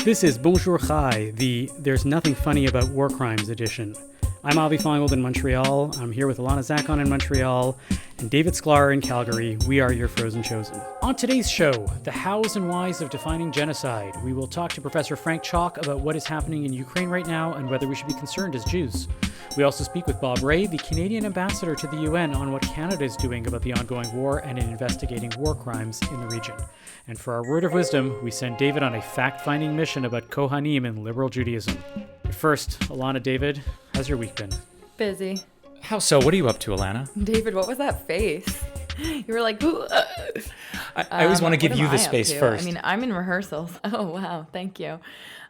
This is Bonjour Chai, the There's Nothing Funny About War Crimes edition. I'm Avi Feingold in Montreal. I'm here with Alana Zakon in Montreal and David Sklar in Calgary. We are your Frozen Chosen. On today's show, the hows and whys of defining genocide. We will talk to Professor Frank Chalk about what is happening in Ukraine right now and whether we should be concerned as Jews. We also speak with Bob Ray, the Canadian ambassador to the UN, on what Canada is doing about the ongoing war and in investigating war crimes in the region. And for our word of wisdom, we send David on a fact-finding mission about Kohanim in liberal Judaism. But first, Alana, David, how's your week been? Busy. How so? What are you up to, Alana? David, what was that face? You were like, I always want to give you the space first. I mean, I'm in rehearsals. Oh, wow. Thank you.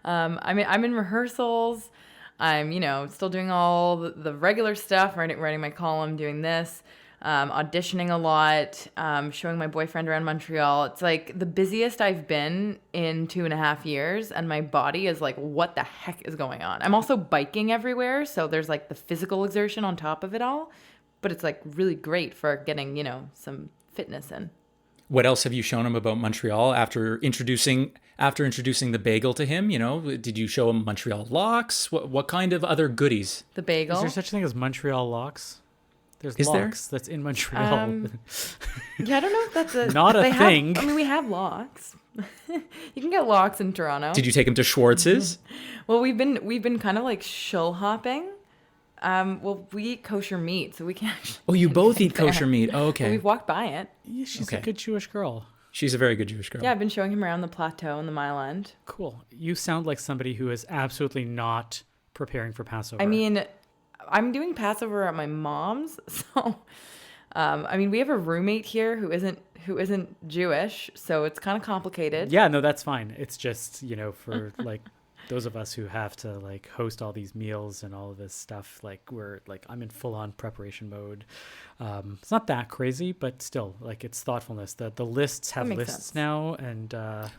I'm in rehearsals. I'm, still doing all the regular stuff, writing my column, doing this, auditioning a lot, showing my boyfriend around Montreal. It's like the busiest I've been in 2.5 years, and my body is like, what the heck is going on? I'm also biking everywhere, so there's like the physical exertion on top of it all, but it's like really great for getting, some fitness in. What else have you shown him about Montreal after introducing the bagel to him? Did you show him Montreal locks? What kind of other goodies? The bagel. Is there such a thing as Montreal locks? There's Is locks that's in Montreal. Yeah, I don't know if that's not a thing. We have locks. You can get locks in Toronto. Did you take him to Schwartz's? Well, we've been kind of like show hopping. We eat kosher meat, so we can't actually. Oh, you both eat kosher meat. Oh, okay. Well, we've walked by it. Yeah, she's Okay. a good Jewish girl. She's a very good Jewish girl. Yeah, I've been showing him around the plateau and the Mile End. Cool. You sound like somebody who is absolutely not preparing for Passover. I mean, I'm doing Passover at my mom's, so we have a roommate here who isn't Jewish, so it's kind of complicated. Yeah, no, that's fine. It's just, for like those of us who have to like host all these meals and all of this stuff, like I'm in full on preparation mode. It's not that crazy, but still, like, it's thoughtfulness. The lists have lists sense. now, and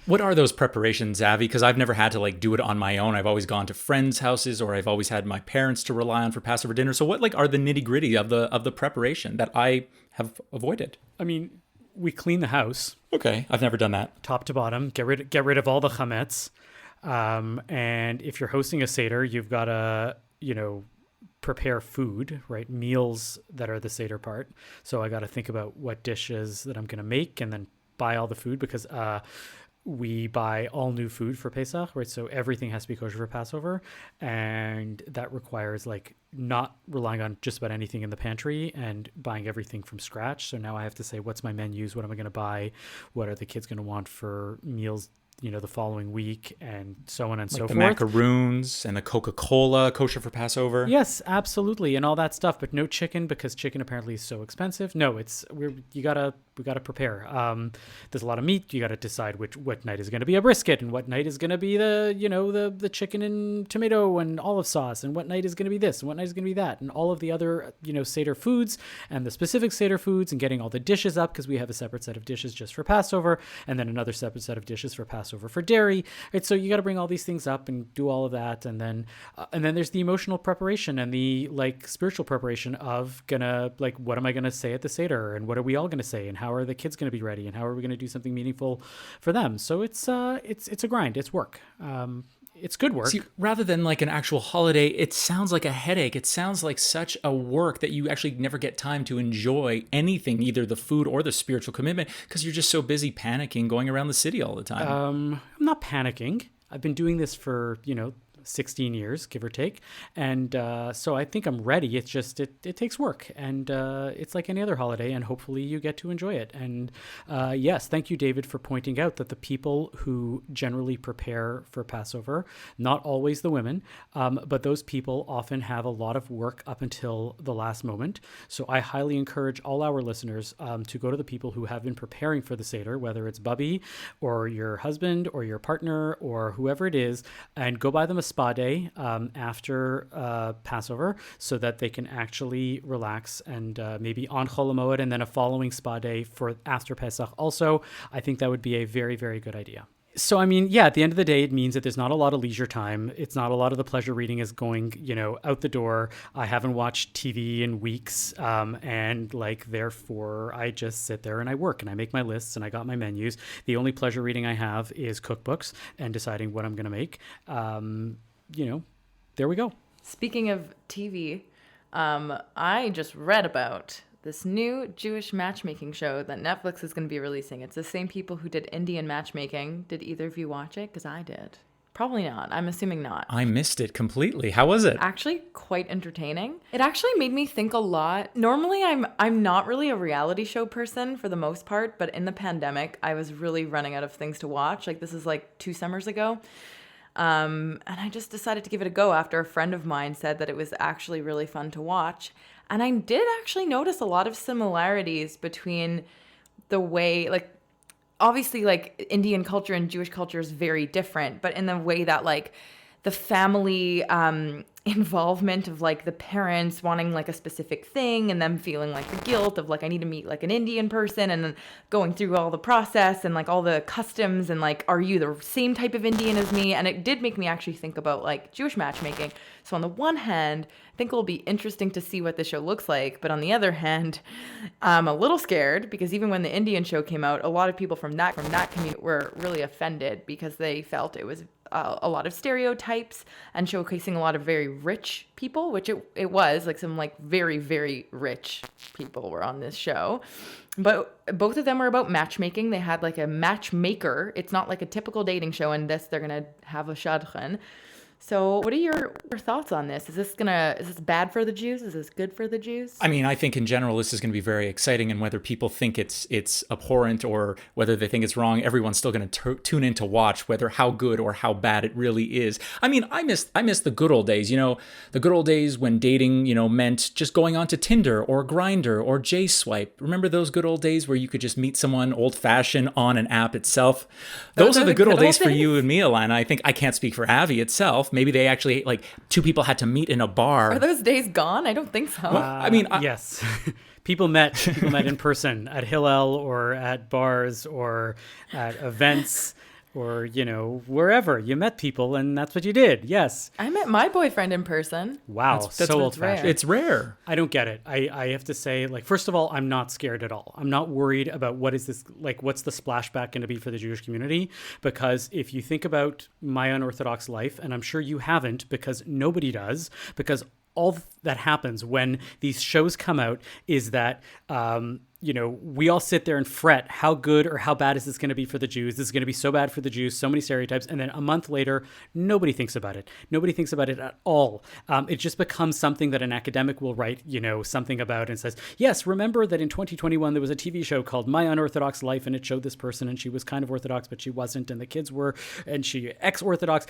What are those preparations, Avi? Because I've never had to like do it on my own. I've always gone to friends' houses, or I've always had my parents to rely on for Passover dinner. So what are the nitty gritty of the preparation that I have avoided? I mean, we clean the house Okay, I've never done that. top to bottom. Get rid of all the chametz. And if you're hosting a Seder, you've got to, prepare food, right? Meals that are the Seder part. So I got to think about what dishes that I'm going to make and then buy all the food, because we buy all new food for Pesach, right? So everything has to be kosher for Passover. And that requires like not relying on just about anything in the pantry and buying everything from scratch. So now I have to say, what's my menus? What am I going to buy? What are the kids going to want for meals, the following week, and so on and so The forth. macaroons and the Coca-Cola kosher for Passover. Yes, absolutely, and all that stuff, but no chicken, because chicken apparently is so expensive. No, we gotta prepare. There's a lot of meat. You gotta decide what night is gonna be a brisket, and what night is gonna be the chicken and tomato and olive sauce, and what night is gonna be this, and what night is gonna be that, and all of the other Seder foods and the specific Seder foods, and getting all the dishes up, because we have a separate set of dishes just for Passover, and then another separate set of dishes for Passover for dairy, right? So you got to bring all these things up and do all of that, and then there's the emotional preparation and the like spiritual preparation of what am I gonna say at the Seder, and what are we all gonna say, and how are the kids gonna be ready, and how are we gonna do something meaningful for them? So it's a grind, it's work. It's good work. See, rather than like an actual holiday, it sounds like a headache. It sounds like such a work that you actually never get time to enjoy anything, either the food or the spiritual commitment, because you're just so busy panicking, going around the city all the time. I'm not panicking. I've been doing this for, 16 years, give or take. And so I think I'm ready. It's just, it takes work, and it's like any other holiday, and hopefully you get to enjoy it. And yes, thank you, David, for pointing out that the people who generally prepare for Passover, not always the women, but those people often have a lot of work up until the last moment. So I highly encourage all our listeners to go to the people who have been preparing for the Seder, whether it's Bubby or your husband or your partner or whoever it is, and go buy them a spa day after Passover, so that they can actually relax, and maybe on Chol Hamoed and then a following spa day for after Pesach also. I think that would be a very, very good idea. So, I mean, yeah, at the end of the day, it means that there's not a lot of leisure time. It's not a lot of the pleasure reading is going, out the door. I haven't watched TV in weeks. And like, therefore, I just sit there and I work and I make my lists and I got my menus. The only pleasure reading I have is cookbooks and deciding what I'm going to make. There we go. Speaking of TV, I just read about this new Jewish matchmaking show that Netflix is going to be releasing. It's the same people who did Indian matchmaking. Did either of you watch it? Because I did. Probably not. I'm assuming not. I missed it completely. How was it? Actually, quite entertaining. It actually made me think a lot. Normally, I'm not really a reality show person for the most part, but in the pandemic, I was really running out of things to watch. Like, this is like 2 summers ago. And I just decided to give it a go after a friend of mine said that it was actually really fun to watch. And I did actually notice a lot of similarities between the way, like, obviously, like, Indian culture and Jewish culture is very different, but in the way that, like, the family involvement of, like, the parents wanting, like, a specific thing and them feeling, like, the guilt of, like, I need to meet, like, an Indian person, and then going through all the process and, like, all the customs and, like, are you the same type of Indian as me? And it did make me actually think about, like, Jewish matchmaking. So on the one hand, I think it'll be interesting to see what the show looks like. But on the other hand, I'm a little scared because even when the Indian show came out, a lot of people from that community were really offended because they felt it was a lot of stereotypes and showcasing a lot of very rich people, which it was, like, some, like, very, very rich people were on this show. But both of them were about matchmaking. They had, like, a matchmaker. It's not like a typical dating show. In this, they're going to have a shadchan. So what are your thoughts on this? Is this bad for the Jews? Is this good for the Jews? I mean, I think in general, this is going to be very exciting, and whether people think it's abhorrent or whether they think it's wrong, everyone's still going to tune in to watch whether how good or how bad it really is. I mean, I miss the good old days, the good old days when dating, meant just going on to Tinder or Grindr or J-Swipe. Remember those good old days where you could just meet someone old fashioned on an app itself? Those are the good old days for you and me, Alana. I think I can't speak for Avi itself. Maybe they actually, like, 2 people had to meet in a bar. Are those days gone? I don't think so. Yes. People met in person at Hillel or at bars or at events or, wherever. You met people and that's what you did. Yes. I met my boyfriend in person. Wow. That's so old-fashioned. It's rare. I don't get it. I have to say, like, first of all, I'm not scared at all. I'm not worried about what is this, like, what's the splashback going to be for the Jewish community? Because if you think about my unorthodox life, and I'm sure you haven't because nobody does, because all that happens when these shows come out is that, we all sit there and fret how good or how bad is this going to be for the Jews? This is going to be so bad for the Jews, so many stereotypes. And then a month later, nobody thinks about it. Nobody thinks about it at all. It just becomes something that an academic will write, something about and says, yes, remember that in 2021, there was a TV show called My Unorthodox Life, and it showed this person and she was kind of Orthodox, but she wasn't. And the kids were, and she ex-Orthodox.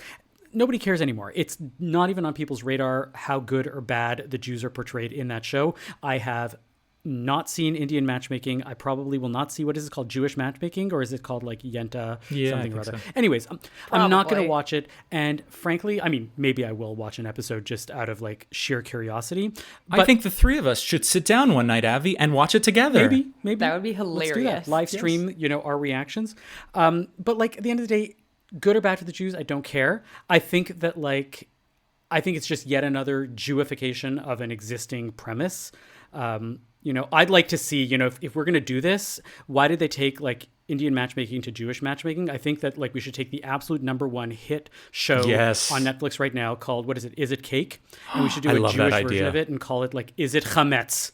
Nobody cares anymore. It's not even on people's radar how good or bad the Jews are portrayed in that show. I have not seen Indian matchmaking. I probably will not see, what is it called, Jewish matchmaking, or is it called like Yenta something or other? So. Anyways, I'm not going to watch it. And frankly, I mean, maybe I will watch an episode just out of like sheer curiosity. But I think the 3 of us should sit down one night, Avi, and watch it together. Maybe that would be hilarious. Let's do that. Live stream, our reactions. But like at the end of the day, good or bad for the Jews, I don't care. I think it's just yet another Jewification of an existing premise. I'd like to see, if we're going to do this, why did they take like Indian matchmaking to Jewish matchmaking? I think that like we should take the absolute #1 hit show on Netflix right now called, what is it? Is It Cake? And we should do a Jewish version of it and call it like, Is It Chametz?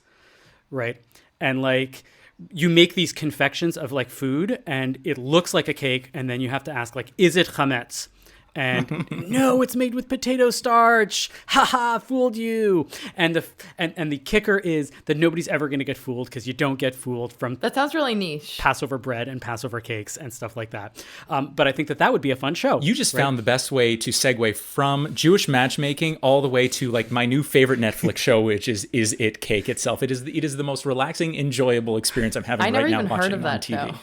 Right? And like, you make these confections of like food and it looks like a cake. And then you have to ask like, is it chametz? And no, it's made with potato starch. Haha, fooled you. And the kicker is that nobody's ever going to get fooled because you don't get fooled from that sounds really niche Passover bread and Passover cakes and stuff like that. But I think that would be a fun show. You just found the best way to segue from Jewish matchmaking all the way to like my new favorite Netflix show, which is It Cake itself. It is the most relaxing, enjoyable experience I'm having right now watching on TV. Show.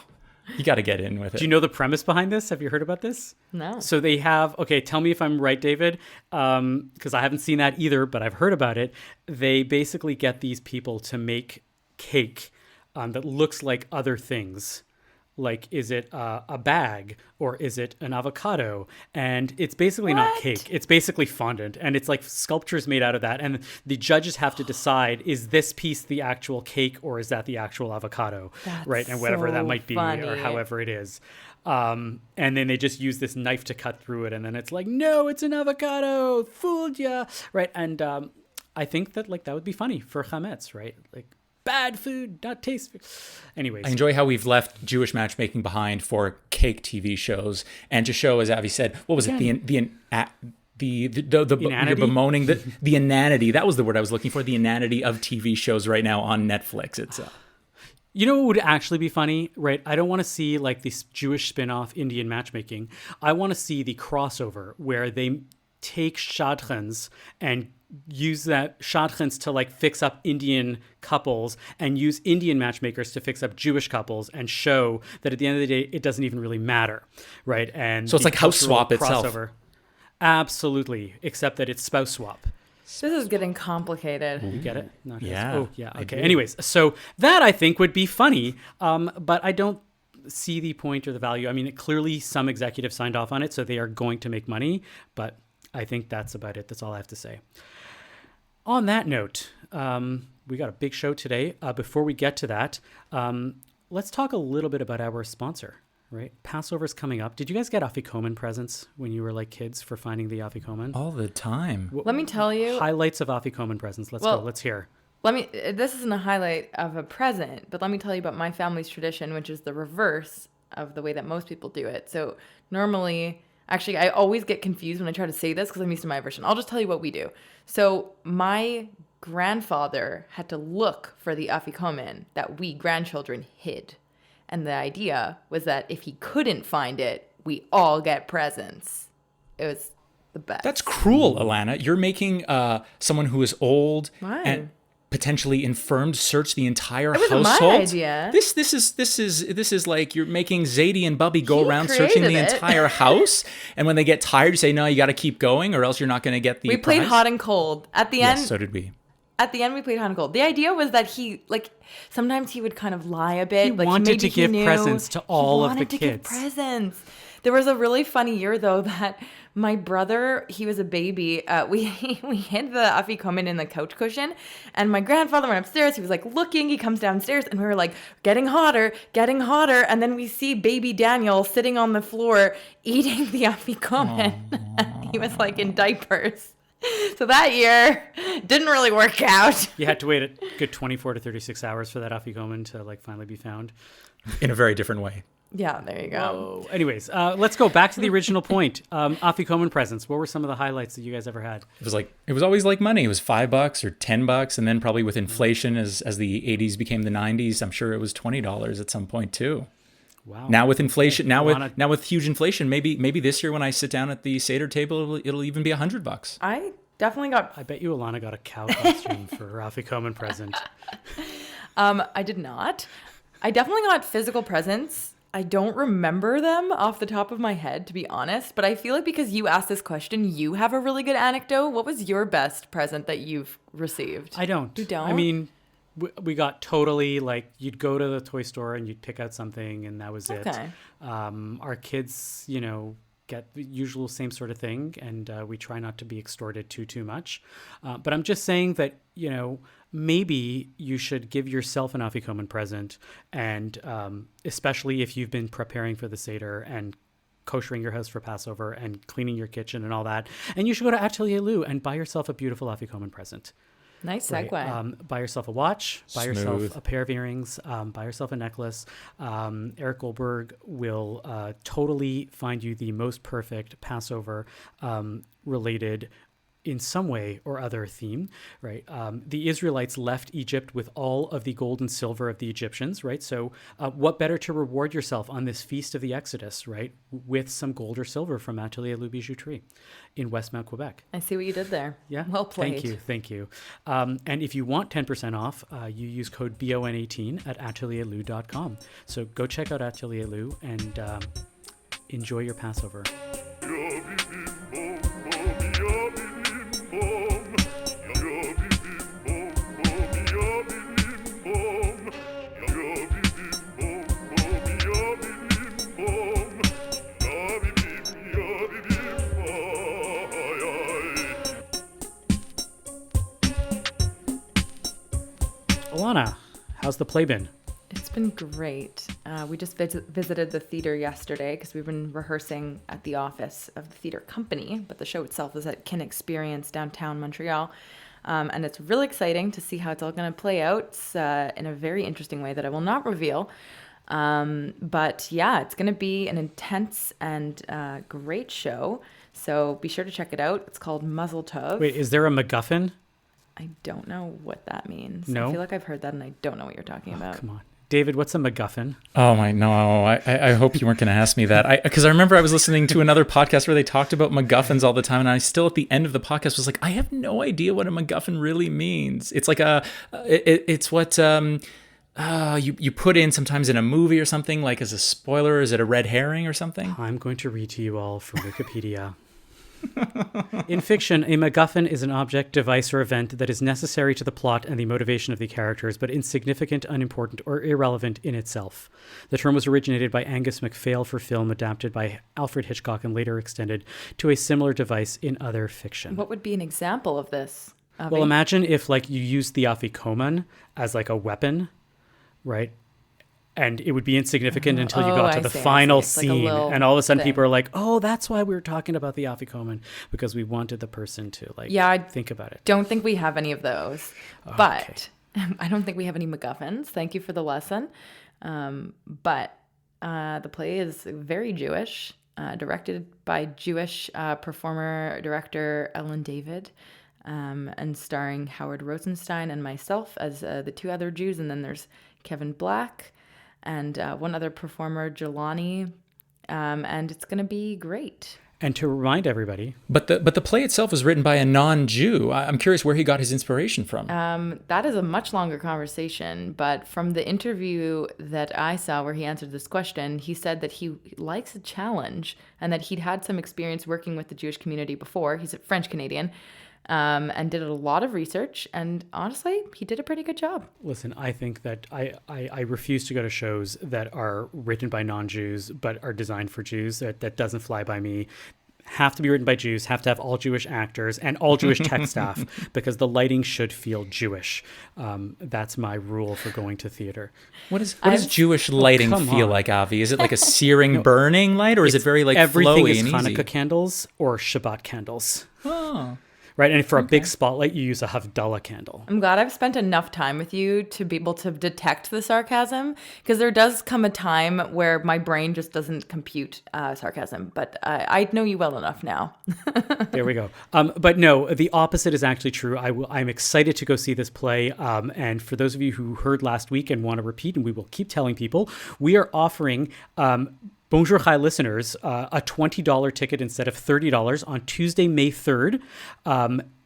You got to get in with it. Do you know the premise behind this? Have you heard about this? No. So they have, tell me if I'm right, David, because I haven't seen that either, but I've heard about it. They basically get these people to make cake that looks like other things. Like, is it a bag or is it an avocado? And it's basically not cake. It's basically fondant. And it's like sculptures made out of that. And the judges have to decide, is this piece the actual cake or is that the actual avocado? That's right. And whatever so that might be funny. or however it is. And then they just use this knife to cut through it. And then it's like, no, it's an avocado. Fooled ya. Right. And I think that like that would be funny for chametz, right? Like, bad food, not taste. Anyways, I enjoy how we've left Jewish matchmaking behind for cake TV shows and to show, as Avi said, what was it? The Inanity? you're bemoaning the inanity. That was the word I was looking for. The inanity of TV shows right now on Netflix. It's you know what would actually be funny, right? I don't want to see like this Jewish spin-off Indian matchmaking. I want to see the crossover where they take shadchans and use that shadchans to like fix up Indian couples and use Indian matchmakers to fix up Jewish couples and show that at the end of the day, it doesn't even really matter, right? And so it's like house swap crossover, itself. Absolutely, except that it's spouse swap. This is getting complicated. You get it? Not Yeah. Oh, yeah. I Okay. do. Anyways, so that I think would be funny, but I don't see the point or the value. I mean, clearly some executives signed off on it, so they are going to make money, but I think that's about it. That's all I have to say. On that note, we got a big show today. Before we get to that, let's talk a little bit about our sponsor, right? Passover's coming up. Did you guys get afikoman presents when you were like kids for finding the afikoman? All the time. Let me tell you. Highlights of afikoman presents. Let's go. Let's hear. This isn't a highlight of a present, but let me tell you about my family's tradition, which is the reverse of the way that most people do it. So normally, actually, I always get confused when I try to say this because I'm used to my version. I'll just tell you what we do. So my grandfather had to look for the afikoman that we grandchildren hid. And the idea was that if he couldn't find it, we all get presents. It was the best. That's cruel, Alana. You're making someone who is old Why? and potentially infirmed search the entire It wasn't household. my idea. This is like you're making Zadie and Bubby go He around searching the created it. entire house, and when they get tired, you say, "No, you got to keep going, or else you're not going to get the." We played prize." hot and cold. At the Yes, end, so did we. At the end, we played hot and cold. The idea was that he, like, sometimes he would kind of lie a bit. He like, wanted maybe to he give knew. presents to all of the He wanted to give kids. presents. There was a really funny year, though, that my brother, he was a baby. We hid the afikoman in the couch cushion, and my grandfather went upstairs. He was, like, looking. He comes downstairs, and we were, like, getting hotter. And then we see baby Daniel sitting on the floor eating the afikoman. He was, like, in diapers. So that year didn't really work out. You had to wait a good 24 to 36 hours for that afikoman to like finally be found. In a very different way. Yeah, there you go. Anyways, let's go back to the original point. Afikoman presents. What were some of the highlights that you guys ever had? It was always like money. It was $5 or $10, and then probably with inflation as the 80s became the 90s, I'm sure it was $20 at some point too. Wow. Now with inflation, now with huge inflation, maybe this year when I sit down at the Seder table, it'll even be $100. I definitely got. I bet you Alana got a cow costume for her afikoman present. I did not. I definitely got physical presents. I don't remember them off the top of my head, to be honest. But I feel like because you asked this question, you have a really good anecdote. What was your best present that you've received? I don't. You don't? I mean, we got totally like you'd go to the toy store and you'd pick out something and that was it. Okay. Our kids, get the usual same sort of thing, and we try not to be extorted too much. But I'm just saying that maybe you should give yourself an afikoman present, and especially if you've been preparing for the Seder and koshering your house for Passover and cleaning your kitchen and all that, and you should go to Atelier Lou and buy yourself a beautiful afikoman present. Nice Right? segue. Buy yourself a watch, buy Smooth. yourself a pair of earrings, buy yourself a necklace. Eric Goldberg will totally find you the most perfect Passover related in some way or other theme, right? The Israelites left Egypt with all of the gold and silver of the Egyptians, right? So what better to reward yourself on this feast of the Exodus, right? With some gold or silver from Atelier Lou Bijouterie in Westmount, Quebec. I see what you did there. Yeah. Well played. Thank you. And if you want 10% off, you use code BON18 at atelierlou.com. So go check out Atelier Lou and enjoy your Passover. How's the play been? It's been great. We just visited the theater yesterday because we've been rehearsing at the office of the theater company, but the show itself is at Kin Experience downtown Montreal. And it's really exciting to see how it's all going to play out. It's, in a very interesting way that I will not reveal. But yeah, it's going to be an intense and great show. So be sure to check it out. It's called Muzzle Tov. Wait, is there a MacGuffin? I don't know what that means. No? I feel like I've heard that and I don't know what you're talking about. Come on. David, what's a MacGuffin? Oh my no! I hope you weren't going to ask me that. Because I remember I was listening to another podcast where they talked about MacGuffins all the time, and I still at the end of the podcast was like, I have no idea what a MacGuffin really means. It's like it's what you put in sometimes in a movie or something, like as a spoiler. Is it a red herring or something? I'm going to read to you all from Wikipedia. In fiction, a MacGuffin is an object, device, or event that is necessary to the plot and the motivation of the characters, but insignificant, unimportant, or irrelevant in itself. The term was originated by Angus MacPhail for film, adapted by Alfred Hitchcock, and later extended to a similar device in other fiction. What would be an example of this? Avi? Well, imagine if like you used the afikoman as like a weapon, right? And it would be insignificant until you got to the final scene. Like and all of a sudden people are like, oh, that's why we were talking about the afikoman, because we wanted the person to think about it. Don't think we have any of those. Okay. But I don't think we have any MacGuffins. Thank you for the lesson. But the play is very Jewish, directed by Jewish performer-director Ellen David, and starring Howard Rosenstein and myself as the two other Jews. And then there's Kevin Black and one other performer, Jelani, and it's going to be great. And to remind everybody... But the play itself was written by a non-Jew. I'm curious where he got his inspiration from. That is a much longer conversation, but from the interview that I saw where he answered this question, he said that he likes a challenge and that he'd had some experience working with the Jewish community before. He's a French-Canadian. And did a lot of research, and honestly, he did a pretty good job. Listen, I think that I refuse to go to shows that are written by non-Jews but are designed for Jews. That doesn't fly by me. Have to be written by Jews, have to have all Jewish actors and all Jewish tech staff, because the lighting should feel Jewish. That's my rule for going to theater. What does Jewish lighting feel like, Avi? Is it like a searing, burning light, or is it very like everything flowy is and Hanukkah easy? candles or Shabbat candles. Oh. Right, and for a big spotlight, you use a Havdalah candle. I'm glad I've spent enough time with you to be able to detect the sarcasm, because there does come a time where my brain just doesn't compute sarcasm, but I know you well enough now. There we go. But no, the opposite is actually true. I'm excited to go see this play, and for those of you who heard last week and want to repeat, and we will keep telling people, we are offering... Bonjour Chai listeners, a $20 ticket instead of $30 on Tuesday, May 3rd.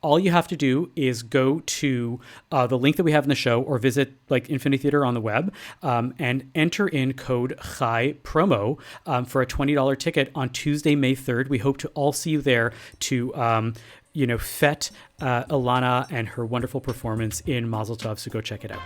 All you have to do is go to the link that we have in the show, or visit like Infinity Theater on the web, and enter in code Chai promo for a $20 ticket on Tuesday, May 3rd. We hope to all see you there to fet Ilana and her wonderful performance in Mazel Tov, so go check it out.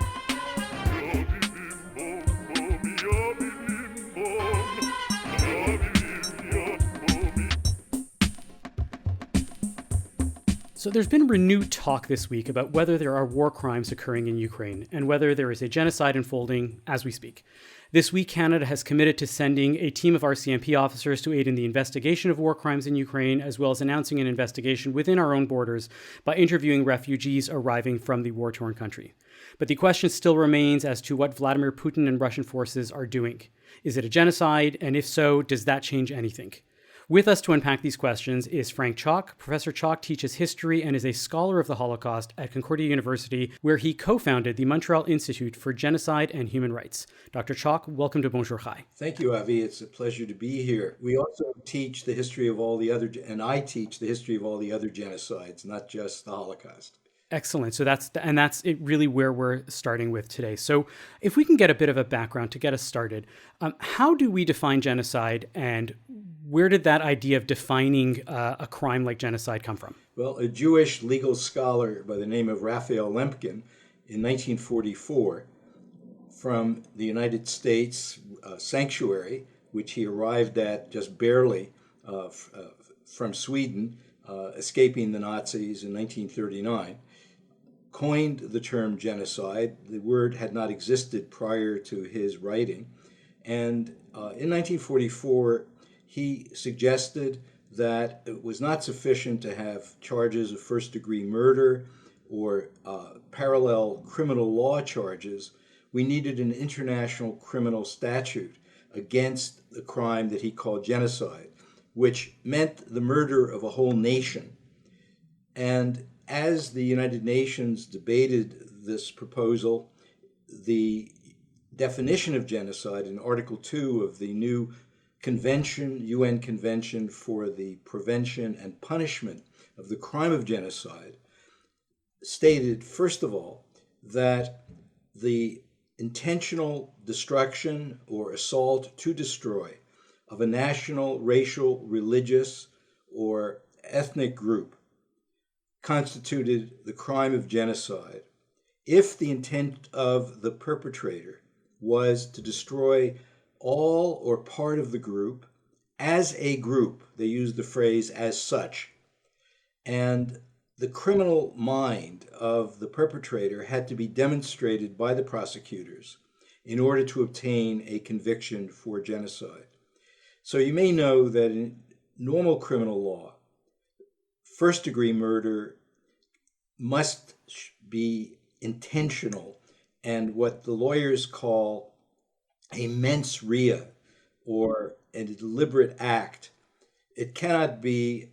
So there's been renewed talk this week about whether there are war crimes occurring in Ukraine and whether there is a genocide unfolding as we speak. This week, Canada has committed to sending a team of RCMP officers to aid in the investigation of war crimes in Ukraine, as well as announcing an investigation within our own borders by interviewing refugees arriving from the war-torn country. But the question still remains as to what Vladimir Putin and Russian forces are doing. Is it a genocide? And if so, does that change anything? With us to unpack these questions is Frank Chalk. Professor Chalk teaches history and is a scholar of the Holocaust at Concordia University, where he co-founded the Montreal Institute for Genocide and Human Rights. Dr. Chalk, welcome to Bonjour Chai. Thank you, Avi. It's a pleasure to be here. We also teach the history of all the other, and I teach the history of all the other genocides, not just the Holocaust. Excellent. So that's it really where we're starting with today. So if we can get a bit of a background to get us started, how do we define genocide, and where did that idea of defining a crime like genocide come from? Well, a Jewish legal scholar by the name of Raphael Lemkin in 1944 from the United States sanctuary, which he arrived at just barely from Sweden, escaping the Nazis in 1939, coined the term genocide. The word had not existed prior to his writing. And in 1944, he suggested that it was not sufficient to have charges of first-degree murder or parallel criminal law charges. We needed an international criminal statute against the crime that he called genocide, which meant the murder of a whole nation. And as the United Nations debated this proposal, the definition of genocide in Article 2 of the new convention, UN Convention for the Prevention and Punishment of the Crime of Genocide, stated, first of all, that the intentional destruction or assault to destroy of a national, racial, religious, or ethnic group constituted the crime of genocide if the intent of the perpetrator was to destroy all or part of the group as a group. They used the phrase as such. And the criminal mind of the perpetrator had to be demonstrated by the prosecutors in order to obtain a conviction for genocide. So you may know that in normal criminal law, first-degree murder must be intentional and what the lawyers call a mens rea, or a deliberate act. It cannot be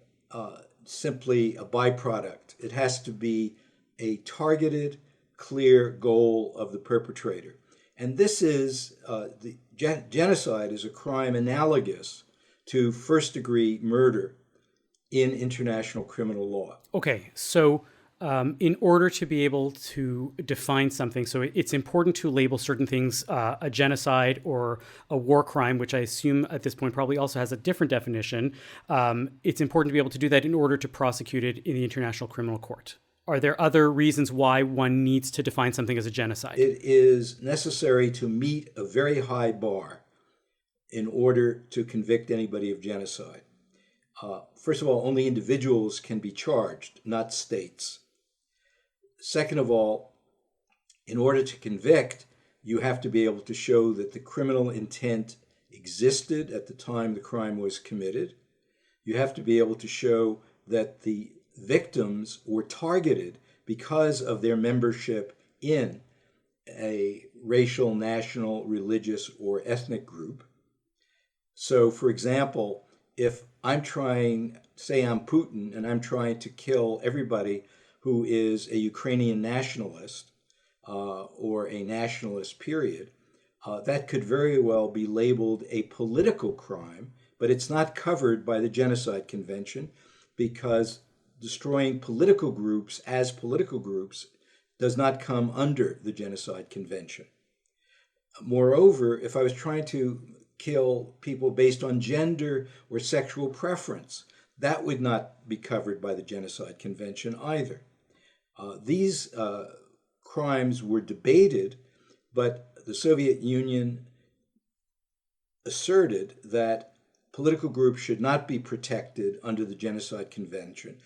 simply a byproduct. It has to be a targeted, clear goal of the perpetrator. And this is, genocide is a crime analogous to first-degree murder in international criminal law. Okay, so in order to be able to define something, so it's important to label certain things a genocide or a war crime, which I assume at this point probably also has a different definition. It's important to be able to do that in order to prosecute it in the International Criminal Court. Are there other reasons why one needs to define something as a genocide? It is necessary to meet a very high bar in order to convict anybody of genocide. First of all, only individuals can be charged, not states. Second of all, in order to convict, you have to be able to show that the criminal intent existed at the time the crime was committed. You have to be able to show that the victims were targeted because of their membership in a racial, national, religious, or ethnic group. So, for example, if I'm trying, say I'm Putin, and I'm trying to kill everybody who is a Ukrainian nationalist or a nationalist, period, that could very well be labeled a political crime, but it's not covered by the Genocide Convention because destroying political groups as political groups does not come under the Genocide Convention. Moreover, if I was trying to kill people based on gender or sexual preference, that would not be covered by the Genocide Convention either. These crimes were debated, but the Soviet Union asserted that political groups should not be protected under the Genocide Convention.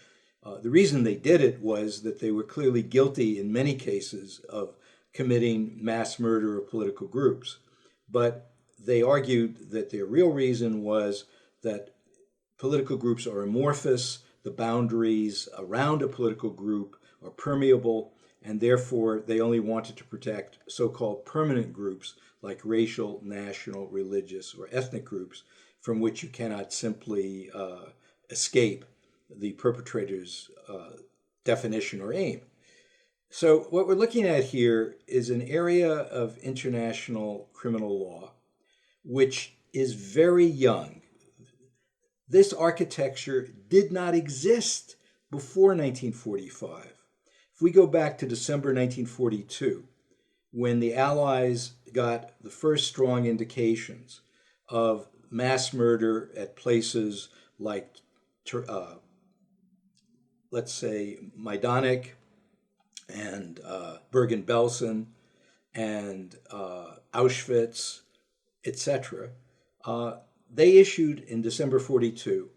The reason they did it was that they were clearly guilty in many cases of committing mass murder of political groups. But they argued that their real reason was that political groups are amorphous, the boundaries around a political group are permeable, and therefore they only wanted to protect so-called permanent groups like racial, national, religious, or ethnic groups from which you cannot simply escape the perpetrator's definition or aim. So what we're looking at here is an area of international criminal law which is very young. This architecture did not exist before 1945. If we go back to December 1942, when the Allies got the first strong indications of mass murder at places like, let's say, Majdanek and Bergen-Belsen and Auschwitz, etc., they issued in December 42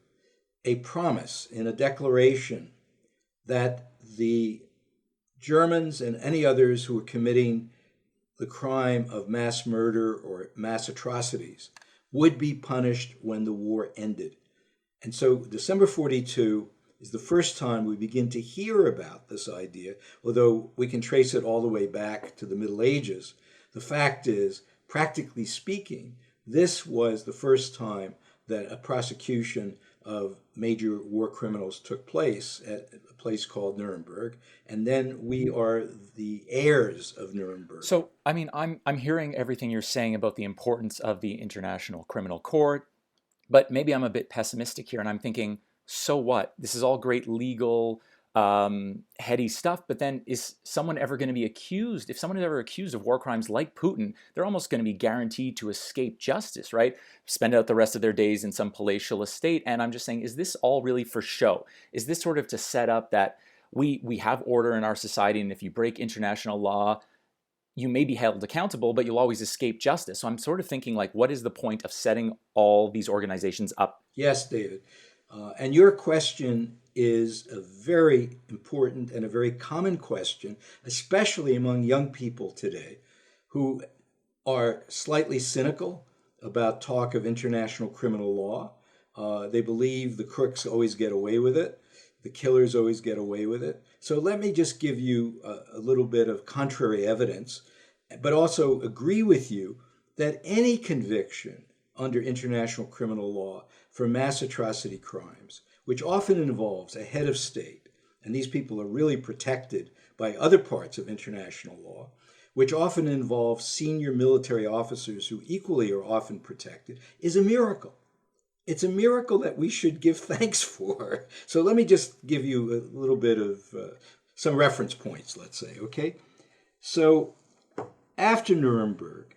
a promise in a declaration that the Germans and any others who were committing the crime of mass murder or mass atrocities would be punished when the war ended. And so December 42 is the first time we begin to hear about this idea, although we can trace it all the way back to the Middle Ages. The fact is, practically speaking, this was the first time that a prosecution of major war criminals took place at a place called Nuremberg, and then we are the heirs of Nuremberg. So, I mean, I'm hearing everything you're saying about the importance of the International Criminal Court, but maybe I'm a bit pessimistic here, and I'm thinking, so what? This is all great legal, heady stuff, but then is someone ever going to be accused? If someone is ever accused of war crimes like Putin, they're almost going to be guaranteed to escape justice, right? Spend out the rest of their days in some palatial estate. And I'm just saying, is this all really for show? Is this sort of to set up that we have order in our society, and if you break international law, you may be held accountable, but you'll always escape justice? So I'm sort of thinking, like, what is the point of setting all these organizations up? Yes, David. And your question is a very important and a very common question, especially among young people today who are slightly cynical about talk of international criminal law. They believe the crooks always get away with it. The killers always get away with it. So let me just give you a little bit of contrary evidence, but also agree with you that any conviction under international criminal law for mass atrocity crimes, which often involves a head of state, and these people are really protected by other parts of international law, which often involves senior military officers who equally are often protected, is a miracle. It's a miracle that we should give thanks for. So let me just give you a little bit of some reference points, let's say, okay? So after Nuremberg,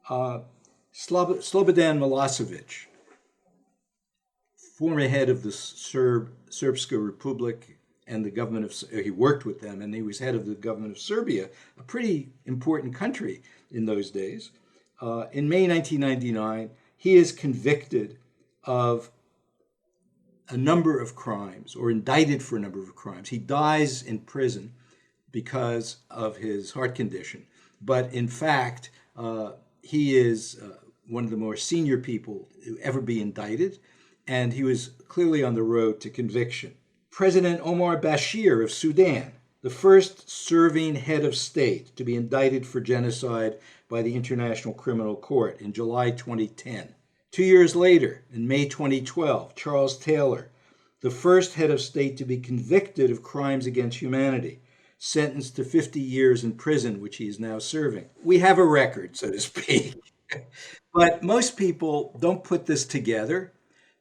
Slobodan Milosevic, former head of the Srpska Republic and the government of, he worked with them, and he was head of the government of Serbia, a pretty important country in those days. In May 1999, he is convicted of a number of crimes, or indicted for a number of crimes. He dies in prison because of his heart condition. But in fact, he is one of the more senior people to ever be indicted, and he was clearly on the road to conviction. President Omar Bashir of Sudan, the first serving head of state to be indicted for genocide by the International Criminal Court in July 2010. 2 years later, in May 2012, Charles Taylor, the first head of state to be convicted of crimes against humanity, sentenced to 50 years in prison, which he is now serving. We have a record, so to speak. But most people don't put this together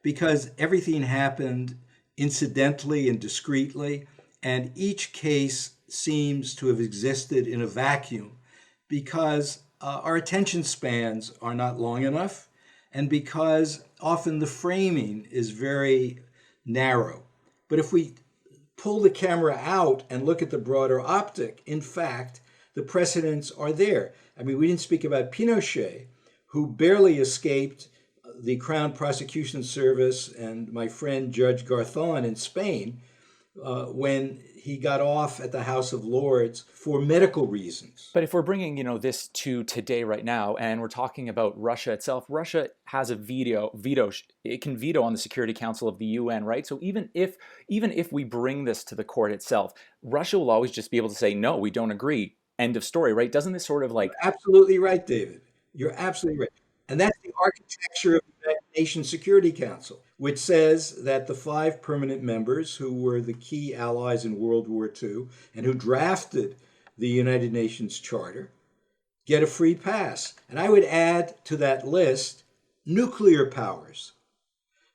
because everything happened incidentally and discreetly, and each case seems to have existed in a vacuum because our attention spans are not long enough, and because often the framing is very narrow. But if we pull the camera out and look at the broader optic, in fact, the precedents are there. I mean, we didn't speak about Pinochet, who barely escaped the Crown Prosecution Service and my friend Judge Garzón in Spain when he got off at the House of Lords for medical reasons. But if we're bringing, this to today right now, and we're talking about Russia itself, Russia has a veto. It can veto on the Security Council of the UN, right? So even if we bring this to the court itself, Russia will always just be able to say, no, we don't agree. End of story, right? Doesn't this sort of like... You're absolutely right, David. You're absolutely right. And that's the architecture of the United Nations Security Council, which says that the 5 permanent members who were the key allies in World War II and who drafted the United Nations Charter get a free pass. And I would add to that list nuclear powers.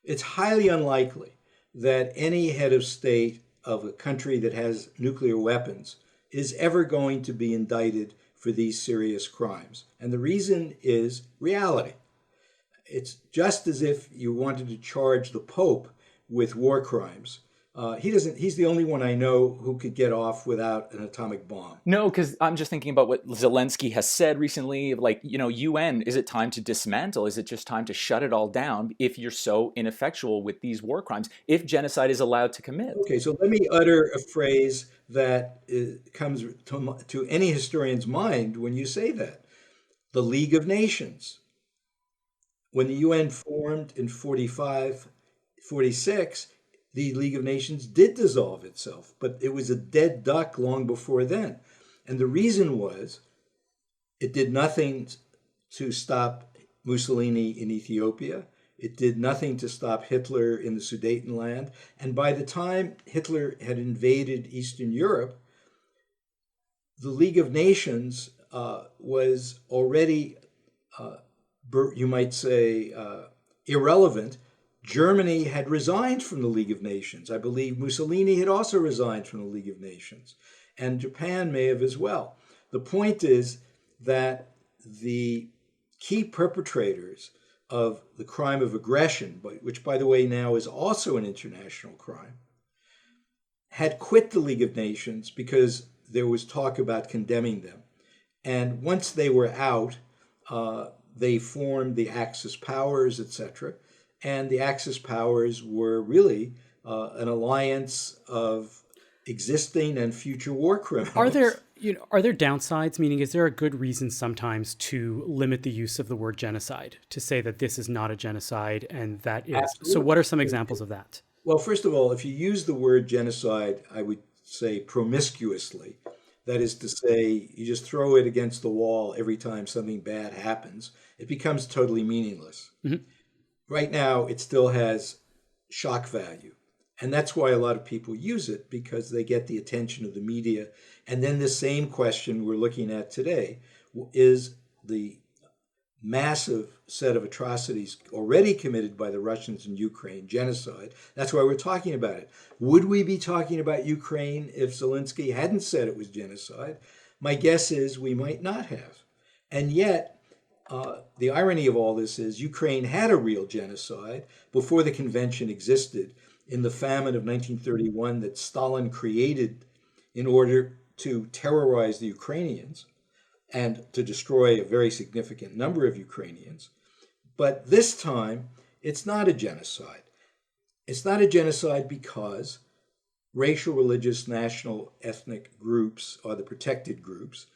It's highly unlikely that any head of state of a country that has nuclear weapons is ever going to be indicted for these serious crimes. And the reason is reality. It's just as if you wanted to charge the Pope with war crimes. He doesn't. He's the only one I know who could get off without an atomic bomb. No, because I'm just thinking about what Zelensky has said recently. Like, UN, is it time to dismantle? Is it just time to shut it all down if you're so ineffectual with these war crimes, if genocide is allowed to commit? Okay, so let me utter a phrase that comes to any historian's mind when you say that. The League of Nations. When the UN formed in 45, 46, the League of Nations did dissolve itself, but it was a dead duck long before then. And the reason was it did nothing to stop Mussolini in Ethiopia. It did nothing to stop Hitler in the Sudetenland. And by the time Hitler had invaded Eastern Europe, the League of Nations was already, you might say, irrelevant. Germany had resigned from the League of Nations. I believe Mussolini had also resigned from the League of Nations, and Japan may have as well. The point is that the key perpetrators of the crime of aggression, which, by the way, now is also an international crime, had quit the League of Nations because there was talk about condemning them. And once they were out, they formed the Axis powers, etc. And the Axis powers were really an alliance of existing and future war criminals. Are there downsides? Meaning, is there a good reason sometimes to limit the use of the word genocide, to say that this is not a genocide and that is? Absolutely. So what are some examples of that? Well, first of all, if you use the word genocide, I would say promiscuously. That is to say, you just throw it against the wall every time something bad happens. It becomes totally meaningless. Mm-hmm. Right now, it still has shock value. And that's why a lot of people use it, because they get the attention of the media. And then the same question we're looking at today is the massive set of atrocities already committed by the Russians in Ukraine, genocide. That's why we're talking about it. Would we be talking about Ukraine if Zelensky hadn't said it was genocide? My guess is we might not have. And yet, the irony of all this is Ukraine had a real genocide before the convention existed in the famine of 1931 that Stalin created in order to terrorize the Ukrainians and to destroy a very significant number of Ukrainians. But this time, it's not a genocide. It's not a genocide because racial, religious, national, ethnic groups are the protected groups.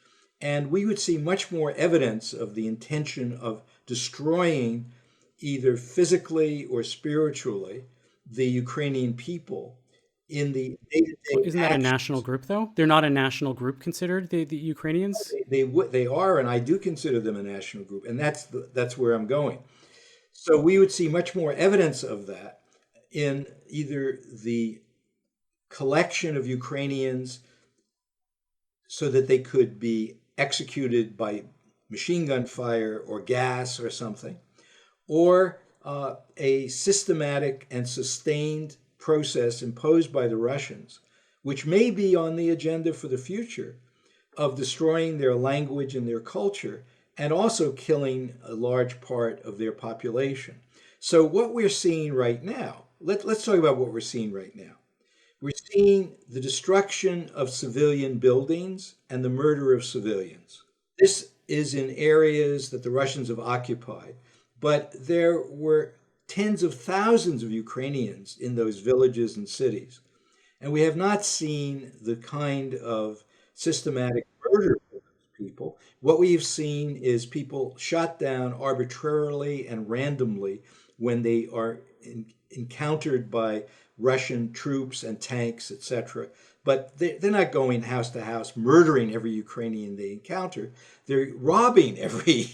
And we would see much more evidence of the intention of destroying, either physically or spiritually, the Ukrainian people in the day-to-day. Isn't that a national group, though? They're not a national group considered, the Ukrainians? They are, and I do consider them a national group, and that's where I'm going. So we would see much more evidence of that in either the collection of Ukrainians so that they could be executed by machine gun fire or gas or something, or a systematic and sustained process imposed by the Russians, which may be on the agenda for the future, of destroying their language and their culture, and also killing a large part of their population. So what we're seeing right now, let's talk about what we're seeing right now. We're seeing the destruction of civilian buildings and the murder of civilians. This is in areas that the Russians have occupied, but there were tens of thousands of Ukrainians in those villages and cities. And we have not seen the kind of systematic murder of those people. What we have seen is people shot down arbitrarily and randomly when they are encountered by Russian troops and tanks, etc. But they're not going house to house, murdering every Ukrainian they encounter. They're robbing every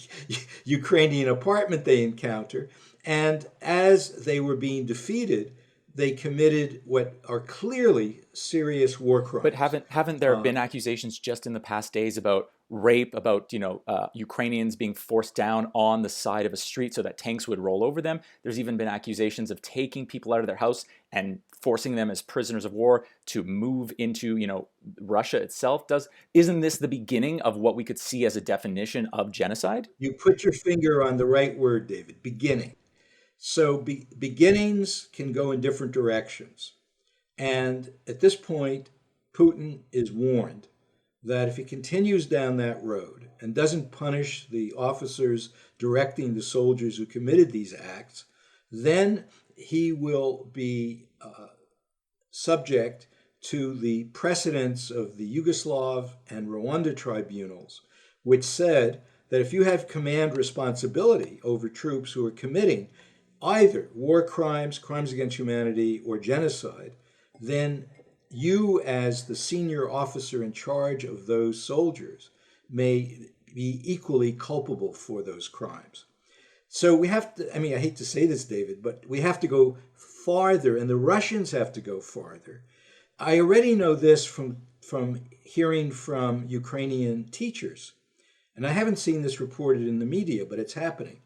Ukrainian apartment they encounter. And as they were being defeated, they committed what are clearly serious war crimes. But haven't there been accusations just in the past days about rape, about Ukrainians being forced down on the side of a street so that tanks would roll over them? There's even been accusations of taking people out of their house and forcing them as prisoners of war to move into Russia itself. Isn't this the beginning of what we could see as a definition of genocide? You put your finger on the right word, David, beginning. So beginnings can go in different directions. And at this point, Putin is warned that if he continues down that road and doesn't punish the officers directing the soldiers who committed these acts, then he will be subject to the precedents of the Yugoslav and Rwanda tribunals, which said that if you have command responsibility over troops who are committing either war crimes, crimes against humanity, or genocide, then you, as the senior officer in charge of those soldiers, may be equally culpable for those crimes. So we have to, I mean, I hate to say this, David, but we have to go farther, and the Russians have to go farther. I already know this from hearing from Ukrainian teachers, and I haven't seen this reported in the media, but it's happening.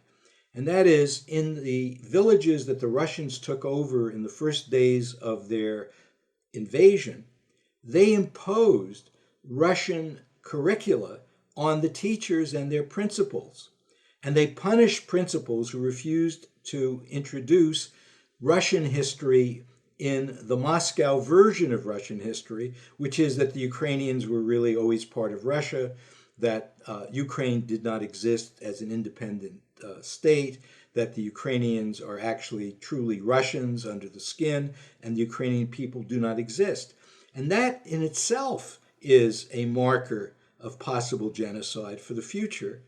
And that is, in the villages that the Russians took over in the first days of their invasion, they imposed Russian curricula on the teachers and their principals. And they punished principals who refused to introduce Russian history in the Moscow version of Russian history, which is that the Ukrainians were really always part of Russia, that Ukraine did not exist as an independent state, that the Ukrainians are actually truly Russians under the skin, and the Ukrainian people do not exist. And that in itself is a marker of possible genocide for the future,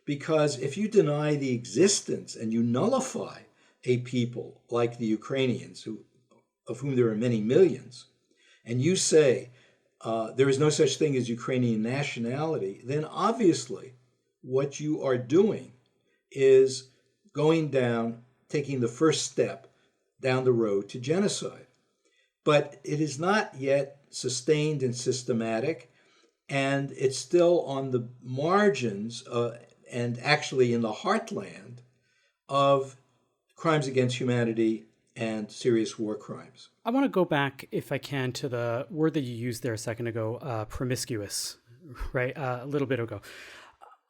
because if you deny the existence and you nullify a people like the Ukrainians, of whom there are many millions, and you say there is no such thing as Ukrainian nationality, then obviously what you are doing is going down, taking the first step down the road to genocide. But it is not yet sustained and systematic, and it's still on the margins and actually in the heartland of crimes against humanity and serious war crimes. I want to go back, if I can, to the word that you used there a second ago, promiscuous, right? A little bit ago.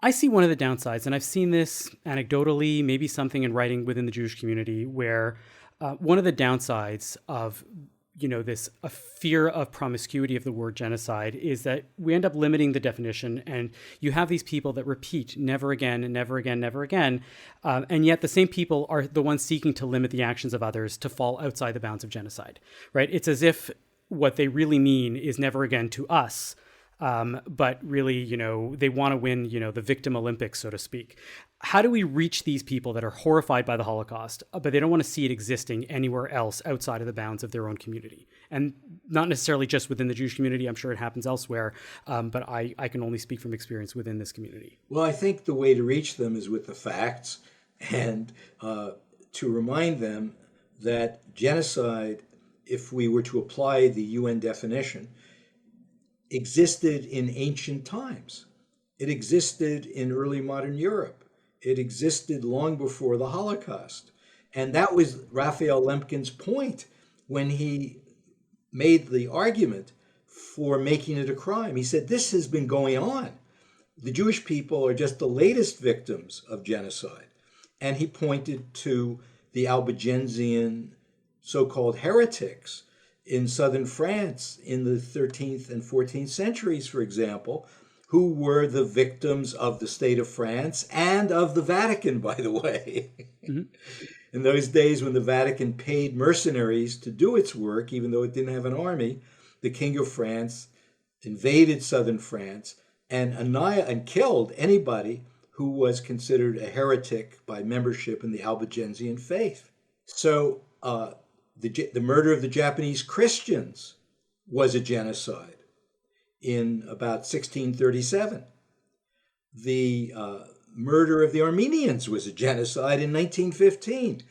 I see one of the downsides, and I've seen this anecdotally, maybe something in writing within the Jewish community, where one of the downsides of this a fear of promiscuity of the word genocide is that we end up limiting the definition, and you have these people that repeat never again and never again, never again, and yet the same people are the ones seeking to limit the actions of others to fall outside the bounds of genocide, right? It's as if what they really mean is never again to us. But really, they want to win, the victim Olympics, so to speak. How do we reach these people that are horrified by the Holocaust, but they don't want to see it existing anywhere else outside of the bounds of their own community? And not necessarily just within the Jewish community. I'm sure it happens elsewhere, but I can only speak from experience within this community. Well, I think the way to reach them is with the facts and to remind them that genocide, if we were to apply the UN definition, existed in ancient times. It existed in early modern Europe. It existed long before the Holocaust. And that was Raphael Lemkin's point when he made the argument for making it a crime. He said, this has been going on. The Jewish people are just the latest victims of genocide. And he pointed to the Albigensian so-called heretics in southern France in the 13th and 14th centuries, for example, who were the victims of the state of France and of the Vatican, by the way. Mm-hmm. In those days when the Vatican paid mercenaries to do its work, even though it didn't have an army, the King of France invaded southern France and killed anybody who was considered a heretic by membership in the Albigensian faith. So the murder of the Japanese Christians was a genocide in about 1637. The murder of the Armenians was a genocide in 1915.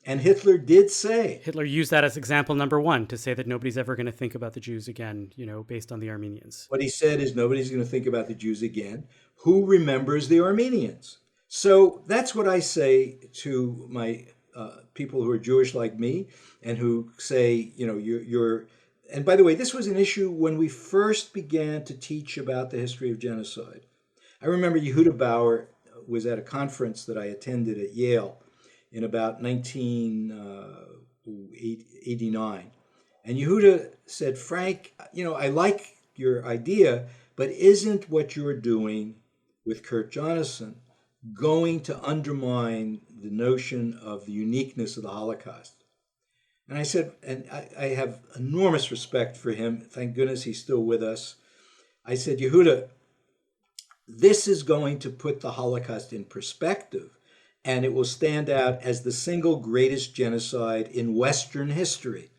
And Hitler did say... Hitler used that as example number one to say that nobody's ever going to think about the Jews again, based on the Armenians. What he said is nobody's going to think about the Jews again. Who remembers the Armenians? So that's what I say to my people who are Jewish like me and who say, you're... And by the way, this was an issue when we first began to teach about the history of genocide. I remember Yehuda Bauer was at a conference that I attended at Yale in about 1989. And Yehuda said, Frank, I like your idea, but isn't what you're doing with Kurt Jonasson going to undermine the notion of the uniqueness of the Holocaust? And I said, and I have enormous respect for him. Thank goodness he's still with us. I said, Yehuda, this is going to put the Holocaust in perspective, and it will stand out as the single greatest genocide in Western history.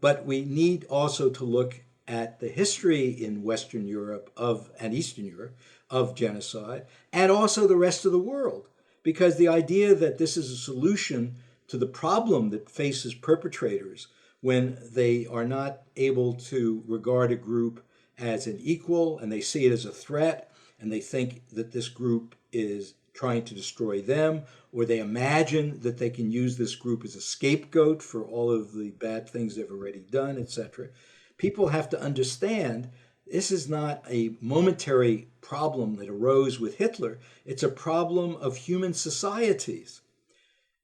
But we need also to look at the history in Western Europe and Eastern Europe of genocide, and also the rest of the world, because the idea that this is a solution to the problem that faces perpetrators when they are not able to regard a group as an equal and they see it as a threat and they think that this group is trying to destroy them, or they imagine that they can use this group as a scapegoat for all of the bad things they've already done, etc. People have to understand this is not a momentary problem that arose with Hitler. It's a problem of human societies.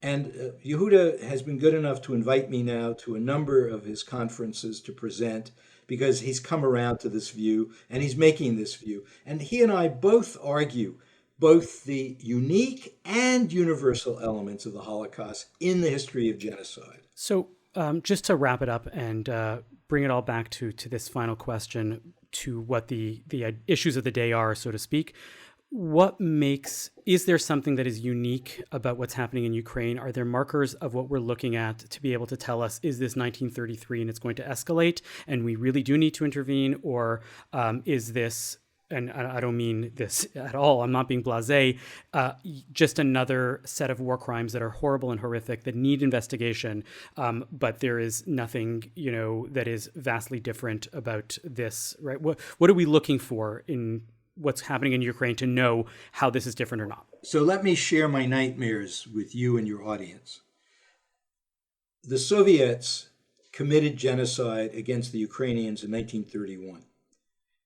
And Yehuda has been good enough to invite me now to a number of his conferences to present, because he's come around to this view and he's making this view. And he and I both argue both the unique and universal elements of the Holocaust in the history of genocide. So just to wrap it up and bring it all back to this final question, to what the issues of the day are, so to speak. Is there something that is unique about what's happening in Ukraine? Are there markers of what we're looking at to be able to tell us, is this 1933 and it's going to escalate and we really do need to intervene? Or is this, and I don't mean this at all, I'm not being blasé, just another set of war crimes that are horrible and horrific that need investigation, but there is nothing, that is vastly different about this, right? What are we looking for in what's happening in Ukraine to know how this is different or not? So let me share my nightmares with you and your audience. The Soviets committed genocide against the Ukrainians in 1931.